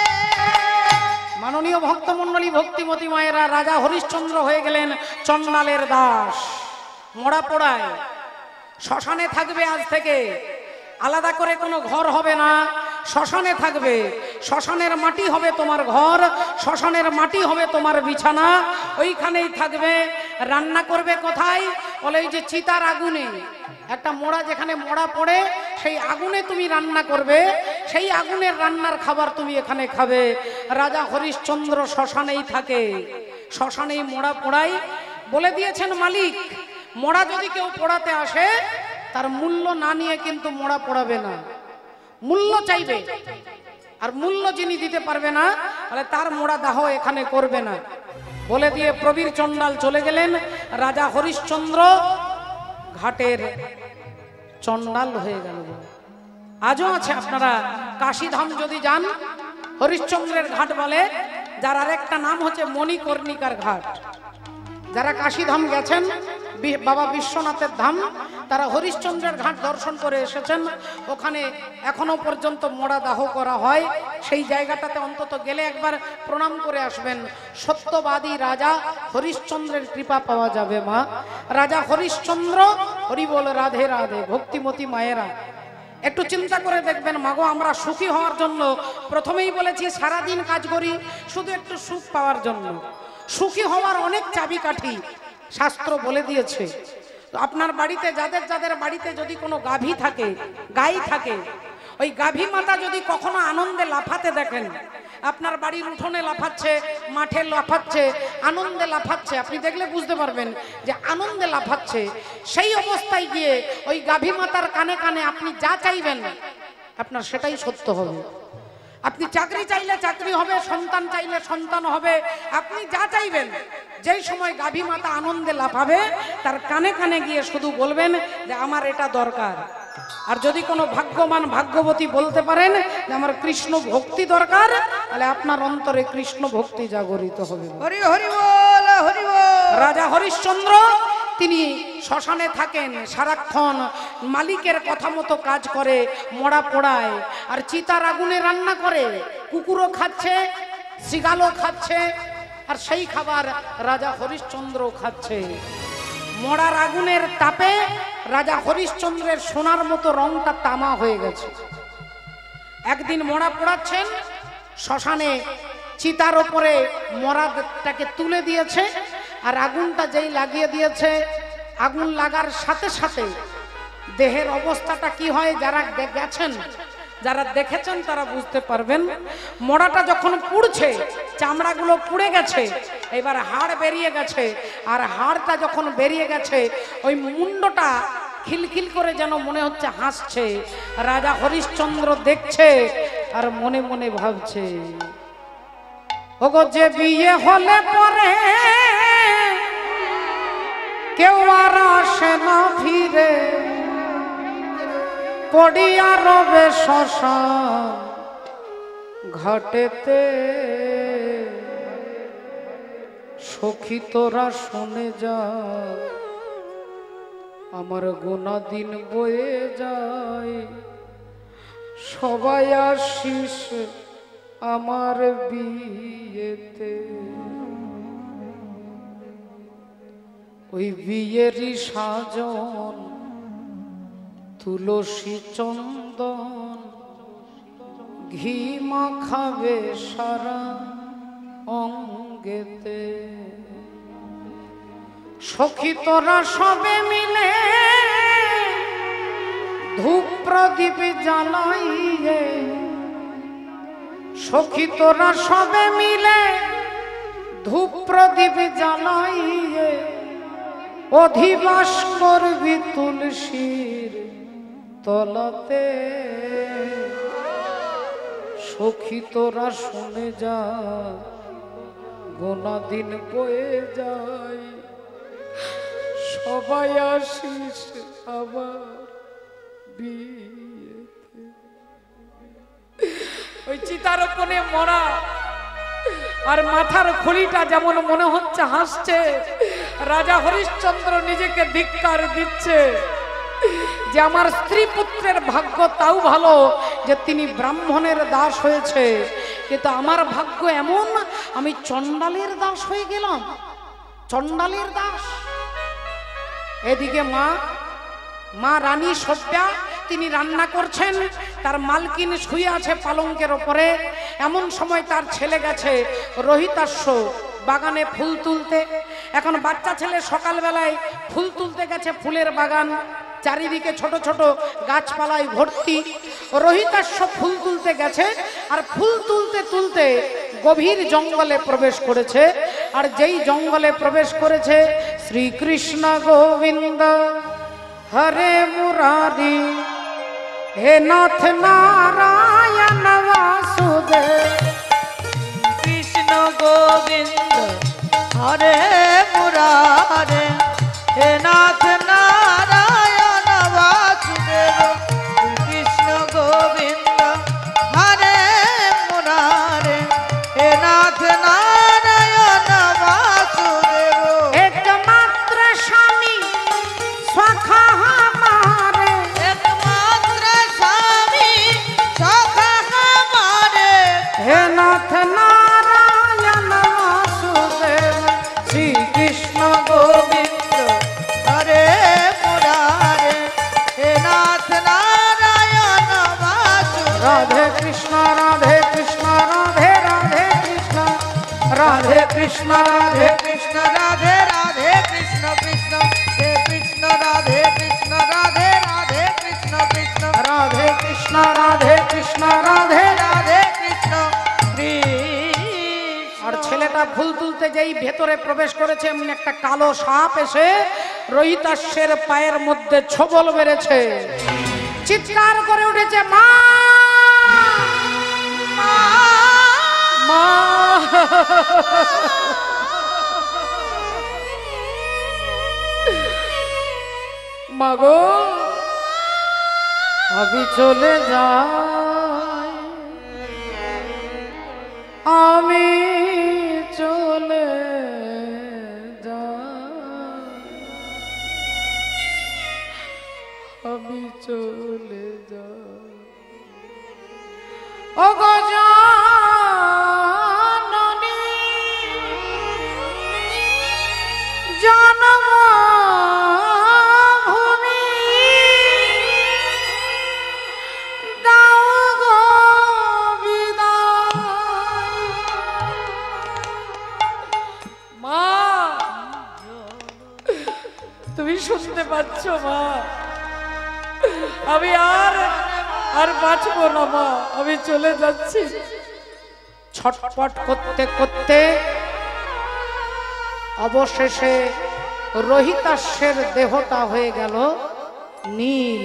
মাননীয় ভক্তমণ্ডলী, ভক্তিমতী মায়েরা, রাজা হরিশ্চন্দ্র হয়ে গেলেন চন্ডালের দাস। মোড়া পোড়ায় শ্মশানে থাকবে আজ থেকে, আলাদা করে কোনো ঘর হবে না, শ্মশানে থাকবে। শ্মশানের মাটি হবে তোমার ঘর, শ্মশানের মাটি হবে তোমার বিছানা, ওইখানেই থাকবে। রান্না করবে কোথায়? বলে এই যে চিতার আগুনে, একটা মোড়া যেখানে মোড়া পড়ে সেই আগুনে তুমি রান্না করবে, সেই আগুনের রান্নার খাবার তুমি এখানে খাবে। রাজা হরিশ্চন্দ্র শ্মশানেই থাকে, শ্মশানেই মোড়া পোড়াই। বলে দিয়েছেন মালিক, মোড়া যদি কেউ পোড়াতে আসে তার মূল্য না নিয়ে কিন্তু মোড়া পোড়াবে না, মূল্য চাইবে। আর মূল্য যিনি দিতে পারবে না তাহলে তার মোড়া দাহ এখানে করবে না। বলে দিয়ে প্রবীর চন্ডাল চলে গেলেন। রাজা হরিশ্চন্দ্র ঘাটের চন্ডাল হয়ে গেল। আজও আছে, আপনারা কাশীধাম যদি যান, হরিশ্চন্দ্রের ঘাট বলে, যার আরেকটা নাম হচ্ছে মণিকর্ণিকার ঘাট। যারা কাশীধাম গেছেন, বাবা বিশ্বনাথের ধাম, তারা হরিশ্চন্দ্রের ঘাট দর্শন করে এসেছেন। ওখানে এখনো পর্যন্ত মোড়া দাহ করা হয়। সেই জায়গাটাতে অন্তত গেলে একবার প্রণাম করে আসবেন। সত্যবাদী রাজা হরিশ্চন্দ্রের কৃপা পাওয়া যাবে মা। রাজা হরিশ্চন্দ্র, হরি বল রাধে রাধে, ভক্তিমতী মায়েরা একটু চিন্তা করে দেখবেন মাগো, আমরা সুখী হওয়ার জন্য প্রথমেই বলেছি সারাদিন কাজ করি শুধু একটু সুখ পাওয়ার জন্য। সুখী হওয়ার অনেক চাবিকাঠি শাস্ত্র বলে দিয়েছে। আপনার বাড়িতে যাদের যাদের বাড়িতে যদি কোনো গাভী থাকে, গাই থাকে, ওই গাভী মাতা যদি কখনো আনন্দে লাফাতে দেখেন, আপনার বাড়ির উঠোনে লাফাচ্ছে, মাঠে লাফাচ্ছে, আনন্দে লাফাচ্ছে, আপনি দেখলে বুঝতে পারবেন যে আনন্দে লাফাচ্ছে। সেই অবস্থায় গিয়ে ওই গাভী মাতার কানে কানে আপনি যা চাইবেন আপনার সেটাই সত্য হবে। আপনি চাকরি চাইলে চাকরি হবে, সন্তান চাইলে সন্তান হবে, আপনি যা চাইবেন। যেই সময় গাভী মাতা আনন্দে লাফাবে তার কানে কানে গিয়ে শুধু বলবেন যে আমার এটা দরকার। আর যদি কোনো ভাগ্যবান ভাগ্যবতী বলতে পারেন যে আমার কৃষ্ণ ভক্তি দরকার, তাহলে আপনার অন্তরে কৃষ্ণ ভক্তি জাগরিত হবে। হরি হরি বল, হরি বল। রাজা হরিশ্চন্দ্র তিনি শ্মশানে থাকেন, সারাক্ষণ মালিকের কথা মতো কাজ করে, মোড়া পোড়ায় আর চিতার আগুনে রান্না করে। কুকুরও খাচ্ছে, শৃগালও খাচ্ছে, আর সেই খাবার রাজা হরিশ্চন্দ্র খাচ্ছে। মোড়ার আগুনের তাপে রাজা হরিশ্চন্দ্রের সোনার মতো রংটা তামা হয়ে গেছে। একদিন মোড়া পোড়াচ্ছেন, শ্মশানে চিতার ওপরে মোড়াটাকে তুলে দিয়েছে, আর আগুনটা যেই লাগিয়ে দিয়েছে, আগুন লাগার সাথে সাথে দেহের অবস্থাটা কি হয় যারা গেছেন, যারা দেখেছেন তারা বুঝতে পারবেন। মোড়াটা যখন পুড়ছে, চামড়াগুলো পুড়ে গেছে, এবার হাড় বেরিয়ে গেছে, আর হাড়টা যখন বেরিয়ে গেছে ওই মুন্ডটা খিলখিল করে যেন মনে হচ্ছে হাসছে। রাজা হরিশ্চন্দ্র দেখছে আর মনে মনে ভাবছে, ওগো যে বিয়ে হলে পরে কেউ আর আসে না ফিরে, পড়িয়া রবে শ্মশান ঘাটেতে। সখী তোরা শুনে যা, আমার গোনা দিন বয়ে যায়, সবাই আসিস আমার বিয়েতে। ওই বিয়েরই সাজন তুলসী চন্দন ঘি মাখাবে সারা অঙ্গেতে। সখী তোরা সবে মিলে ধূপ প্রদীপ জ্বালাইয়ে, সখী তোরা সবে মিলে ধূপ প্রদীপ জ্বালাইয়ে, অধিবাস করবি তুলসীর তলাতে। সখী তোরা শুনে যা, গোনা দিন বয়ে যায়, সবাই আসিস আবার বিয়েতে। ওই চিতার উপরে মরা আর মাথার খুলিটা যেমন মনে হচ্ছে হাসছে, রাজা হরিশ্চন্দ্র নিজেকে ধিক্কার দিচ্ছে যে আমার স্ত্রী পুত্রের ভাগ্য তাও ভালো যে তিনি ব্রাহ্মণের দাস হয়েছে, কিন্তু আমার ভাগ্য এমন আমি চণ্ডালের দাস হয়ে গেলাম, চণ্ডালের দাস। এদিকে মা রানী সভ্যা তিনি রান্না করছেন, তার মালকিন শুয়ে আছে পালঙ্কের ওপরে। এমন সময় তার ছেলে গেছে রোহিতাশ্ব বাগানে ফুল তুলতে। এখন বাচ্চা ছেলে সকালবেলায় ফুল তুলতে গেছে, ফুলের বাগান চারিদিকে ছোট ছোট গাছপালায় ভর্তি। রোহিতাশ্ব ফুল তুলতে গেছে, আর ফুল তুলতে তুলতে গভীর জঙ্গলে প্রবেশ করেছে। আর যেই জঙ্গলে প্রবেশ করেছে, শ্রীকৃষ্ণ গোবিন্দ হরে মুরারি, হে নাথ নারায়ণ বাসুদেব। কৃষ্ণ গোবিন্দ হরে মুরারে, হে নাথ নারায়ণ বাসুদেব। কৃষ্ণ গোবিন্দ হরে মুরারে, হে নাথ নারায়ণ বাসুদেব। একমাত্র স্বামী সখা কৃষ্ণ রাধে কৃষ্ণ রাধে রাধে কৃষ্ণ কৃষ্ণ হে কৃষ্ণ রাধে কৃষ্ণ রাধে রাধে কৃষ্ণ কৃষ্ণ রাধে কৃষ্ণ রাধে কৃষ্ণ রাধে রাধে কৃষ্ণ কৃষ্ণ। আর ছেলেটা ফুল তুলতে যেই ভেতরে প্রবেশ করেছে এমনি একটা কালো সাপ এসে রোহিতাস্যের পায়ের মধ্যে ছোবল মেরেছে। চিৎকার করে উঠেছে মা মা। মাগো আমি চলে যাই, আমি চলে যাই, আমি চলে যাই। ও গো জাননী জন্মভূমি দাও গো বিদায়। মা তুমি শুনতে পাচ্ছ মা? আমি আর বাঁচবো না মা, আমি চলে যাচ্ছি। ছটপট করতে করতে অবশেষে রোহিতাস্যের দেহটা হয়ে গেল নীল।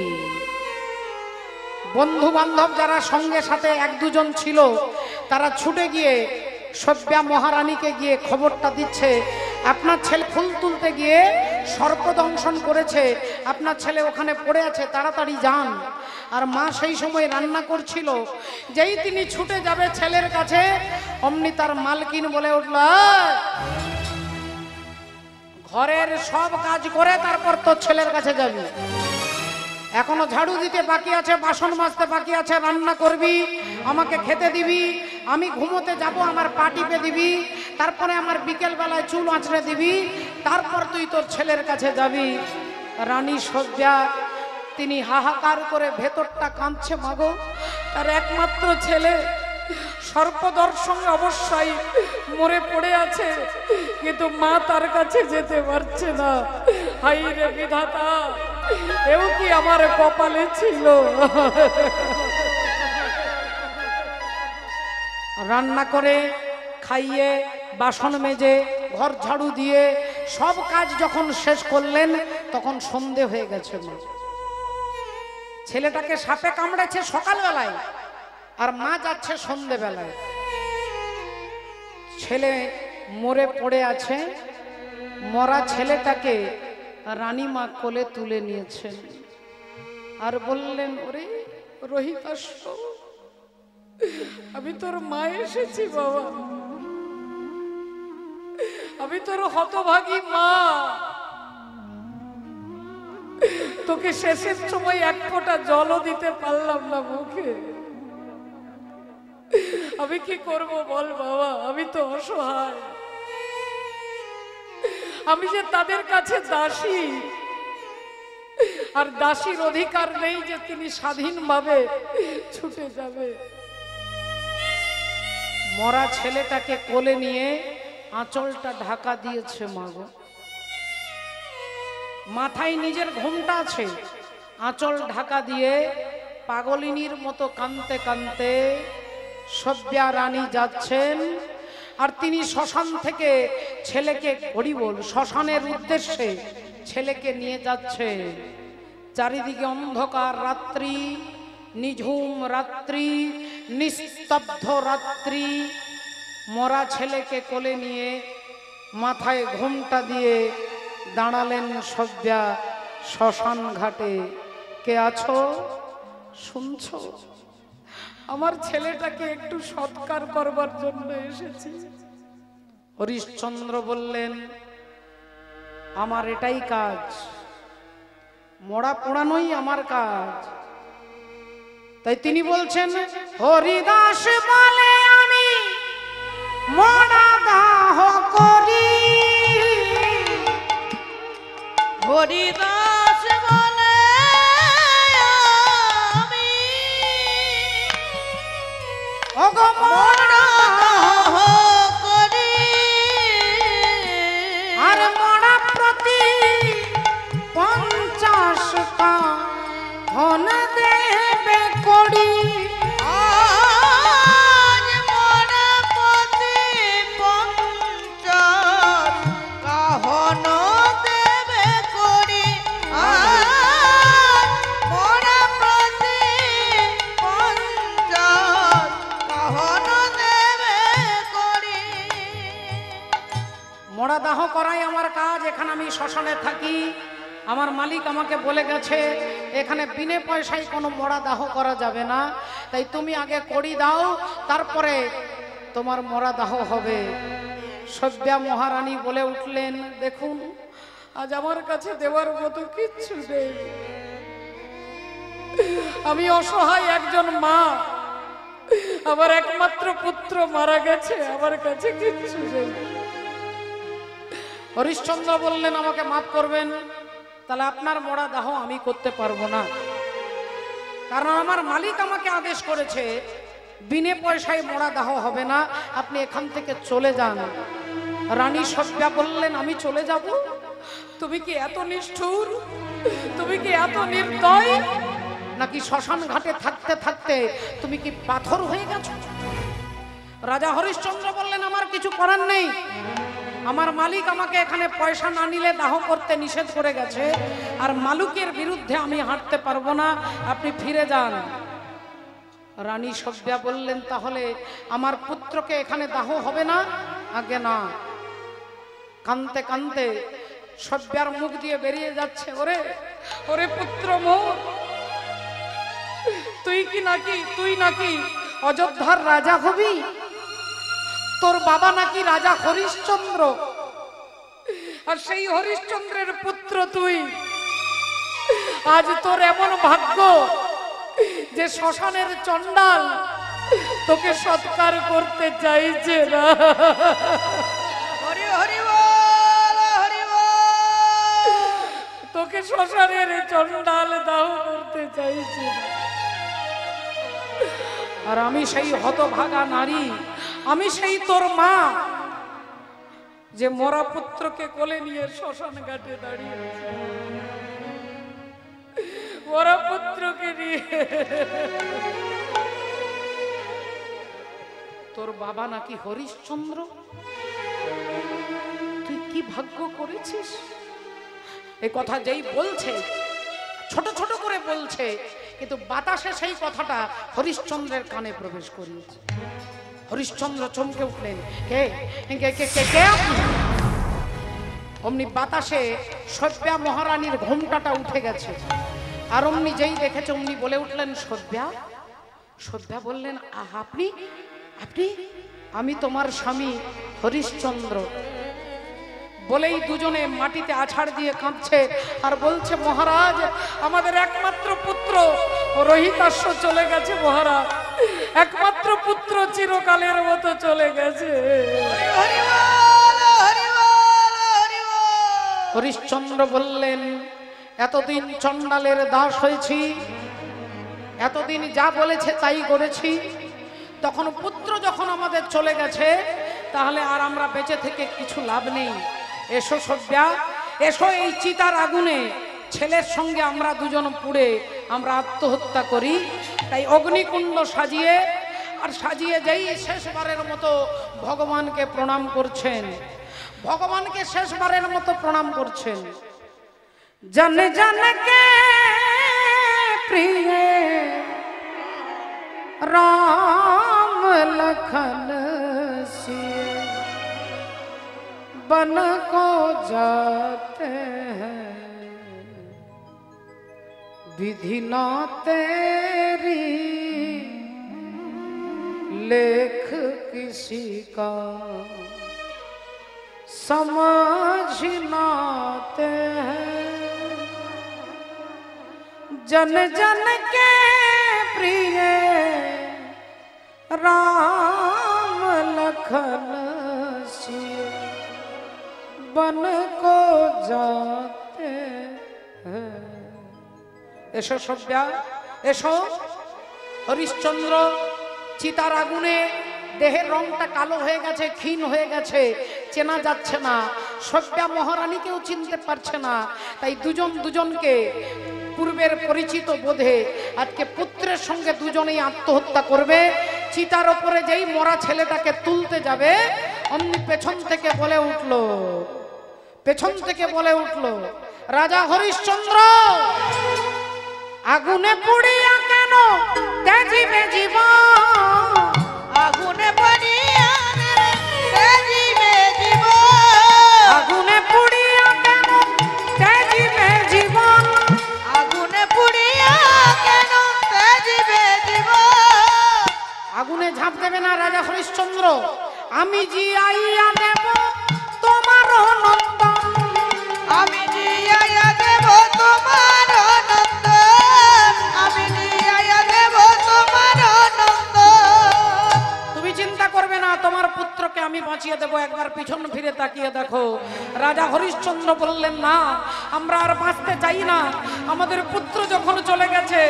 বন্ধু বান্ধব যারা সঙ্গে সাথে এক দুজন ছিল তারা ছুটে গিয়ে সভ্যা মহারানীকে গিয়ে খবরটা দিচ্ছে, আপনার ছেলে ফুল তুলতে গিয়ে সর্পদংশন করেছে, আপনার ছেলে ওখানে পড়ে আছে, তাড়াতাড়ি যান। আর মা সেই সময় রান্না করছিল। যেই তিনি ছুটে যাবে ছেলের কাছে অমনি তার মালকিন বলে উঠল, ঘরের সব কাজ করে তারপর তোর ছেলের কাছে যাবি। এখনো ঝাড়ু দিতে বাকি আছে, বাসন মাজতে বাকি আছে, রান্না করবি, আমাকে খেতে দিবি, আমি ঘুমোতে যাব, আমার পা টিপে দিবি, তারপরে আমার বিকেল বেলায় চুল আঁচড়ে দিবি, তারপর তুই তোর ছেলের কাছে যাবি। রানী সভ্যা তিনি হাহাকার করে ভেতরটা কাঁদছে, মাগো তার একমাত্র ছেলে সর্পদর্শনে অবশ্যই মরে পড়ে আছে, কিন্তু মা তার কাছে যেতে পারছে না। হাই রে বিধাতা, এও কি আমার কপালে ছিল? রান্না করে খাইয়ে বাসন মেজে ঘর ঝাড়ু দিয়ে সব কাজ যখন শেষ করলেন তখন সন্ধে হয়ে গেছে। মা ছেলেটাকে সাপে কামড়েছে সকালবেলায় আর মা যাচ্ছে সন্ধেবেলায়। ছেলে মরে পড়ে আছে, মরা ছেলেটাকে রানীমা কোলে তুলে নিয়েছেন আর বললেন, ওরে রোহিতাস্য, আমি তোর মা এসেছি বাবা, আমি তোর হতভাগী মা। তোকে শেষের সময় এক ফোঁটা জলও দিতে পারলাম না মুখে, আমি কি করব বল বাবা, আমি তো অসহায়, আমি যে তাদের কাছে দাসী, আর দাসীর অধিকার নেই যে তিনি স্বাধীনভাবে ছুটে যাবে। মরা ছেলেটাকে কোলে নিয়ে আঁচলটা ঢাকা দিয়েছে মাগো, মাথায় নিজের ঘোমটা আছে, আঁচল ঢাকা দিয়ে পাগলিনীর মতো কাঁদতে কাঁদতে সভ্যা রানী যাচ্ছেন। আর তিনি শ্মশান থেকে ছেলেকে হরিবোল শ্মশানের উদ্দেশ্যে ছেলেকে নিয়ে যাচ্ছে। চারিদিকে অন্ধকার রাত্রি, নিঝুম রাত্রি, নিস্তব্ধ রাত্রি। মরা ছেলেকে কোলে নিয়ে মাথায় ঘোমটা দিয়ে দাঁড়ালেন সভ্যা শ্মশান ঘাটে। কে আছো, শুনছো? আমার ছেলেটাকে একটু সৎকার করবার জন্য এসেছি। হরিশ্চন্দ্র বললেন, আমার এটাই কাজ, মরা পোড়ানোই আমার কাজ। তাই তিনি বলছেন, হরিদাস বলে আমি মরা দাহ করি, হরিদাস বলে আমি ওগো মরা দাহ করি, করাই আমার কাজ। এখানে আমি শ্মশানে থাকি, আমার মালিক আমাকে বলে গেছে এখানে বিনে পয়সায় কোনো মরা দাহ করা যাবে না, তাই তুমি আগে করি দাও, তারপরে তোমার মরা দাহ হবে। সভ্যা মহারানী বলে উঠলেন, দেখুন আজ আমার কাছে দেওয়ার মতো কিচ্ছু নেই, আমি অসহায় একজন মা, আমার একমাত্র পুত্র মারা গেছে, আমার কাছে কিচ্ছু নেই। হরিশ্চন্দ্র বললেন, আমাকে মাফ করবেন, তাহলে আপনার মরা দাহ আমি করতে পারবো না, কারণ আমার মালিক আমাকে আদেশ করেছে বিনে পয়সায় মরা দাহ হবে না, আপনি এখান থেকে চলে যান। রানী সভ্যা বললেন, আমি চলে যাব? তুমি কি এত নিষ্ঠুর, তুমি কি এত নির্দয়, নাকি শ্মশান ঘাটে থাকতে থাকতে তুমি কি পাথর হয়ে গেছো? রাজা হরিশ্চন্দ্র বললেন, আমার কিছু করার নেই, আমার মালিক আমাকে এখানে পয়সা না নিলে দাহ করতে নিষেধ করে গেছে, আর মালিকের বিরুদ্ধে আমি হাঁটতে পারবো না, আপনি ফিরে যান। রানী সভ্যা বললেন, তাহলে আমার পুত্রকে এখানে দাহ হবে না? আগে না। কাঁদতে কাঁদতে সভ্যার মুখ দিয়ে বেরিয়ে যাচ্ছে, ওরে ওরে পুত্র মোর, তুই নাকি অযোধ্যার রাজা হবি? তোর বাবা নাকি রাজা হরিশ্চন্দ্র, আর সেই হরিশ্চন্দ্রের পুত্র তুই। আজ তোর এমন ভাগ্য যে শ্মশানের চণ্ডাল তোকে সৎকার করতে চাইছে না। হরি হরি বল, হরি বল। তোকে শ্মশানের চণ্ডাল দাহ করতে চাইছে না। আর আমি সেই হতভাগা নারী, আমি সেই তোর মা, যে মরা পুত্রকে কোলে নিয়ে শ্মশান ঘাটে দাঁড়িয়ে আছে। মরা পুত্রকে নিয়ে। তোর বাবা নাকি হরিশ্চন্দ্র, তুই কি ভাগ্য করেছিস? এই কথা যেই বলছে, ছোট ছোট করে বলছে, কিন্তু বাতাসে সেই কথাটা হরিশ্চন্দ্রের কানে প্রবেশ করিয়েছে। হরিশ্চন্দ্র চমকে উঠলেন, কে কে কে কে কে আপনি? অমনি বাতাসে সভ্যা মহারানীর ঘোমটাটা উঠে গেছে, আর অমনি যেই দেখেছে অমনি বলে উঠলেন, সভ্যা। সভ্যা বললেন, আপনি? আপনি? আমি তোমার স্বামী হরিশ্চন্দ্র। বলেই দুজনে মাটিতে আছাড় দিয়ে কাঁদছে আর বলছে, মহারাজ আমাদের একমাত্র পুত্র রোহিতাশ্ব চলে গেছে মহারাজ, একমাত্র পুত্র চিরকালের মতো চলে গেছে। হরি বল, হরি বল, হরি বল। হরিশ্চন্দ্র বললেন, এতদিন চণ্ডালের দাস হয়েছি, এতদিন যা বলেছে তাই করেছি, তখন পুত্র যখন আমাদের চলে গেছে, তাহলে আর আমরা বেঁচে থেকে কিছু লাভ নেই। এসো সভ্যা, এসো এই চিতার আগুনে ছেলের সঙ্গে আমরা দুজন পুড়ে আমরা আত্মহত্যা করি। তাই অগ্নিকুণ্ড সাজিয়ে আর সাজিয়ে যেই শেষবারের মতো ভগবানকে প্রণাম করছেন, ভগবানকে শেষবারের মতো প্রণাম করছেন। जन जन के प्रिय राम लखन सिए बन को जाते हैं, विधि ना तेरी लेख किसी का समझ नाते हैं। जन जन के प्रिय राम लखन सिए बन को जाते हैं। এসো সভ্যা, এসো। হরিশ্চন্দ্র চিতার আগুনে দেহের রংটা কালো হয়ে গেছে, ক্ষীণ হয়ে গেছে, চেনা যাচ্ছে না, সভ্যা মহারানীকেও চিনতে পারছে না। তাই দুজন দুজনকে পূর্বের পরিচিত বোধে আজকে পুত্রের সঙ্গে দুজনেই আত্মহত্যা করবে। চিতার ওপরে যেই মরা ছেলেটাকে তুলতে যাবে, অমনি পেছন থেকে বলে উঠল, রাজা হরিশ্চন্দ্র, আগুনে পুড়িয়া কেন তেজিবে জীবন, আগুনে পড়িয়া তেজিবে জীবন, আগুনে হরিশ্চন্দ্র, আমি জিয়াইয়া দেব তোমার নন্দন, আমি জিয়াইয়া দেব তোমার নন্দন, আমি জিয়াইয়া দেব তোমার নন্দন। তুমি চিন্তা করবে না, তোমার পুত্রকে আমি বাঁচিয়ে দেব। একবার পিছন ফিরে তাকিয়ে দেখো। রাজা হরিশ্চন্দ্র বললেন, না, আমরা আর বাঁচতে চাই না, আমাদের পুত্র যখন চলে গেছে,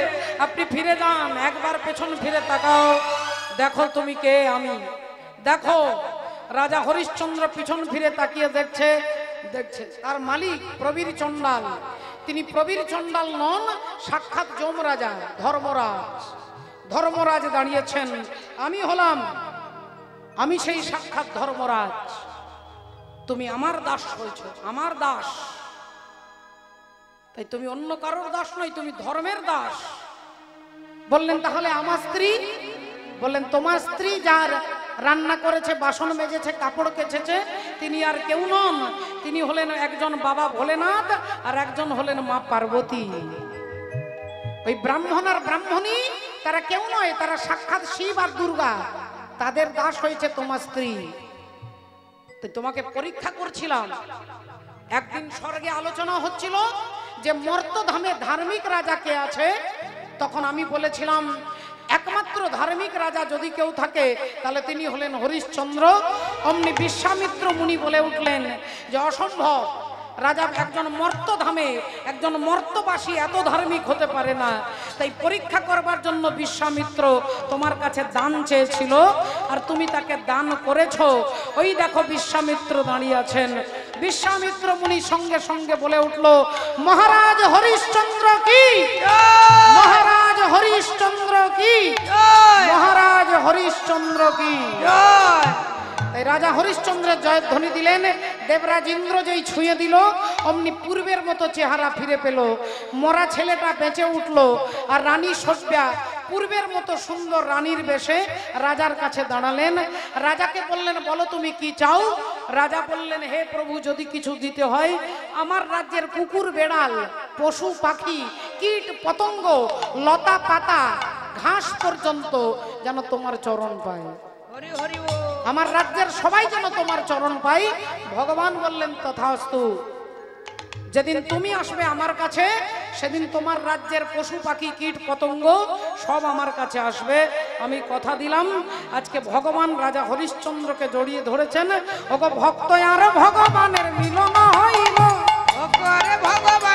আপনি ফিরে যান। একবার পেছন ফিরে তাকাও, দেখো তুমি কে। আমি দেখো। রাজা হরিশ্চন্দ্র পিছন ফিরে তাকিয়ে দেখছে তার মালিক প্রবীর চণ্ডাল। তিনি প্রবীর চণ্ডাল নন, সাক্ষাৎ যমরাজা ধর্মরাজ। ধর্মরাজ দাঁড়িয়েছেন, আমি সেই সাক্ষাৎ ধর্মরাজ। তুমি আমার দাস হয়েছ, আমার দাস। তাই তুমি অন্য কারোর দাস নয়, তুমি ধর্মের দাস। বললেন, তাহলে আমার স্ত্রী? বললেন, তোমার স্ত্রী যার রান্না করেছে, বাসন মেজেছে, কাপড় কেচেছে, তিনি আর কেউ নন। তিনি হলেন একজন বাবা ভোলেনাথ, আর একজন হলেন মা পার্বতী। ওই ব্রাহ্মণ আর ব্রাহ্মণী তারা কেউ নয়, তারা সাক্ষাৎ শিব আর দুর্গা। তাদের দাস হয়েছে তোমার স্ত্রী। তো তোমাকে পরীক্ষা করছিলাম। একদিন স্বর্গে আলোচনা হচ্ছিল যে মর্তধামে ধার্মিক রাজা কে আছে। তখন আমি বলেছিলাম, একমাত্র ধার্মিক রাজা যদি কেউ থাকে তাহলে তিনি হলেন হরিশ্চন্দ্র। অমনি বিশ্বামিত্র মুনি বলে উঠলেন যে অসম্ভব, রাজা একজন মর্তধামে, একজন মর্তবাসী এত ধার্মিক হতে পারে না। তাই পরীক্ষা করবার জন্য বিশ্বামিত্র তোমার কাছে দান চেয়েছিল, আর তুমি তাকে দান করেছো। ওই দেখো বিশ্বামিত্র দাঁড়িয়ে আছেন। বিশ্বামিত্র মুনি সঙ্গে সঙ্গে বলে উঠল, মহারাজ হরিশ্চন্দ্র কি, মহারাজ হরিশ্চন্দ্র কি, মহারাজ হরিশ্চন্দ্র কি। তাই রাজা হরিশ্চন্দ্রের জয়ধ্বনি দিলেন। দেবরাজ ইন্দ্র যেই ছুঁয়ে দিল, অমনি পূর্বের মতো চেহারা ফিরে পেল। মরা ছেলেটা বেঁচে উঠল, আর রানী সভ্যা পূর্বের মতো সুন্দর রানীর বেশে রাজার কাছে দাঁড়ালেন। রাজাকে বললেন, বলো তুমি কি চাও। রাজা বললেন, হে প্রভু, যদি কিছু দিতে হয়, আমার রাজ্যের কুকুর বেড়াল, পশু পাখি, কীট পতঙ্গ, লতা পাতা, ঘাস পর্যন্ত যেন তোমার চরণ পায়। হরি হরি ও। আমার রাজ্যের সবাই যেন তোমার চরণ পাই। ভগবান বললেন, তথাস্তু। যেদিন তুমি আসবে আমার কাছে, সেদিন তোমার রাজ্যের পশু পাখি, কীট পতঙ্গ সব আমার কাছে আসবে। আমি কথা দিলাম। আজকে ভগবান রাজা হরিশ্চন্দ্রকে জড়িয়ে ধরেছেন। ওগো ভক্ত আর ভগবানের মিলন হইল, ভক্ত আর ভগবান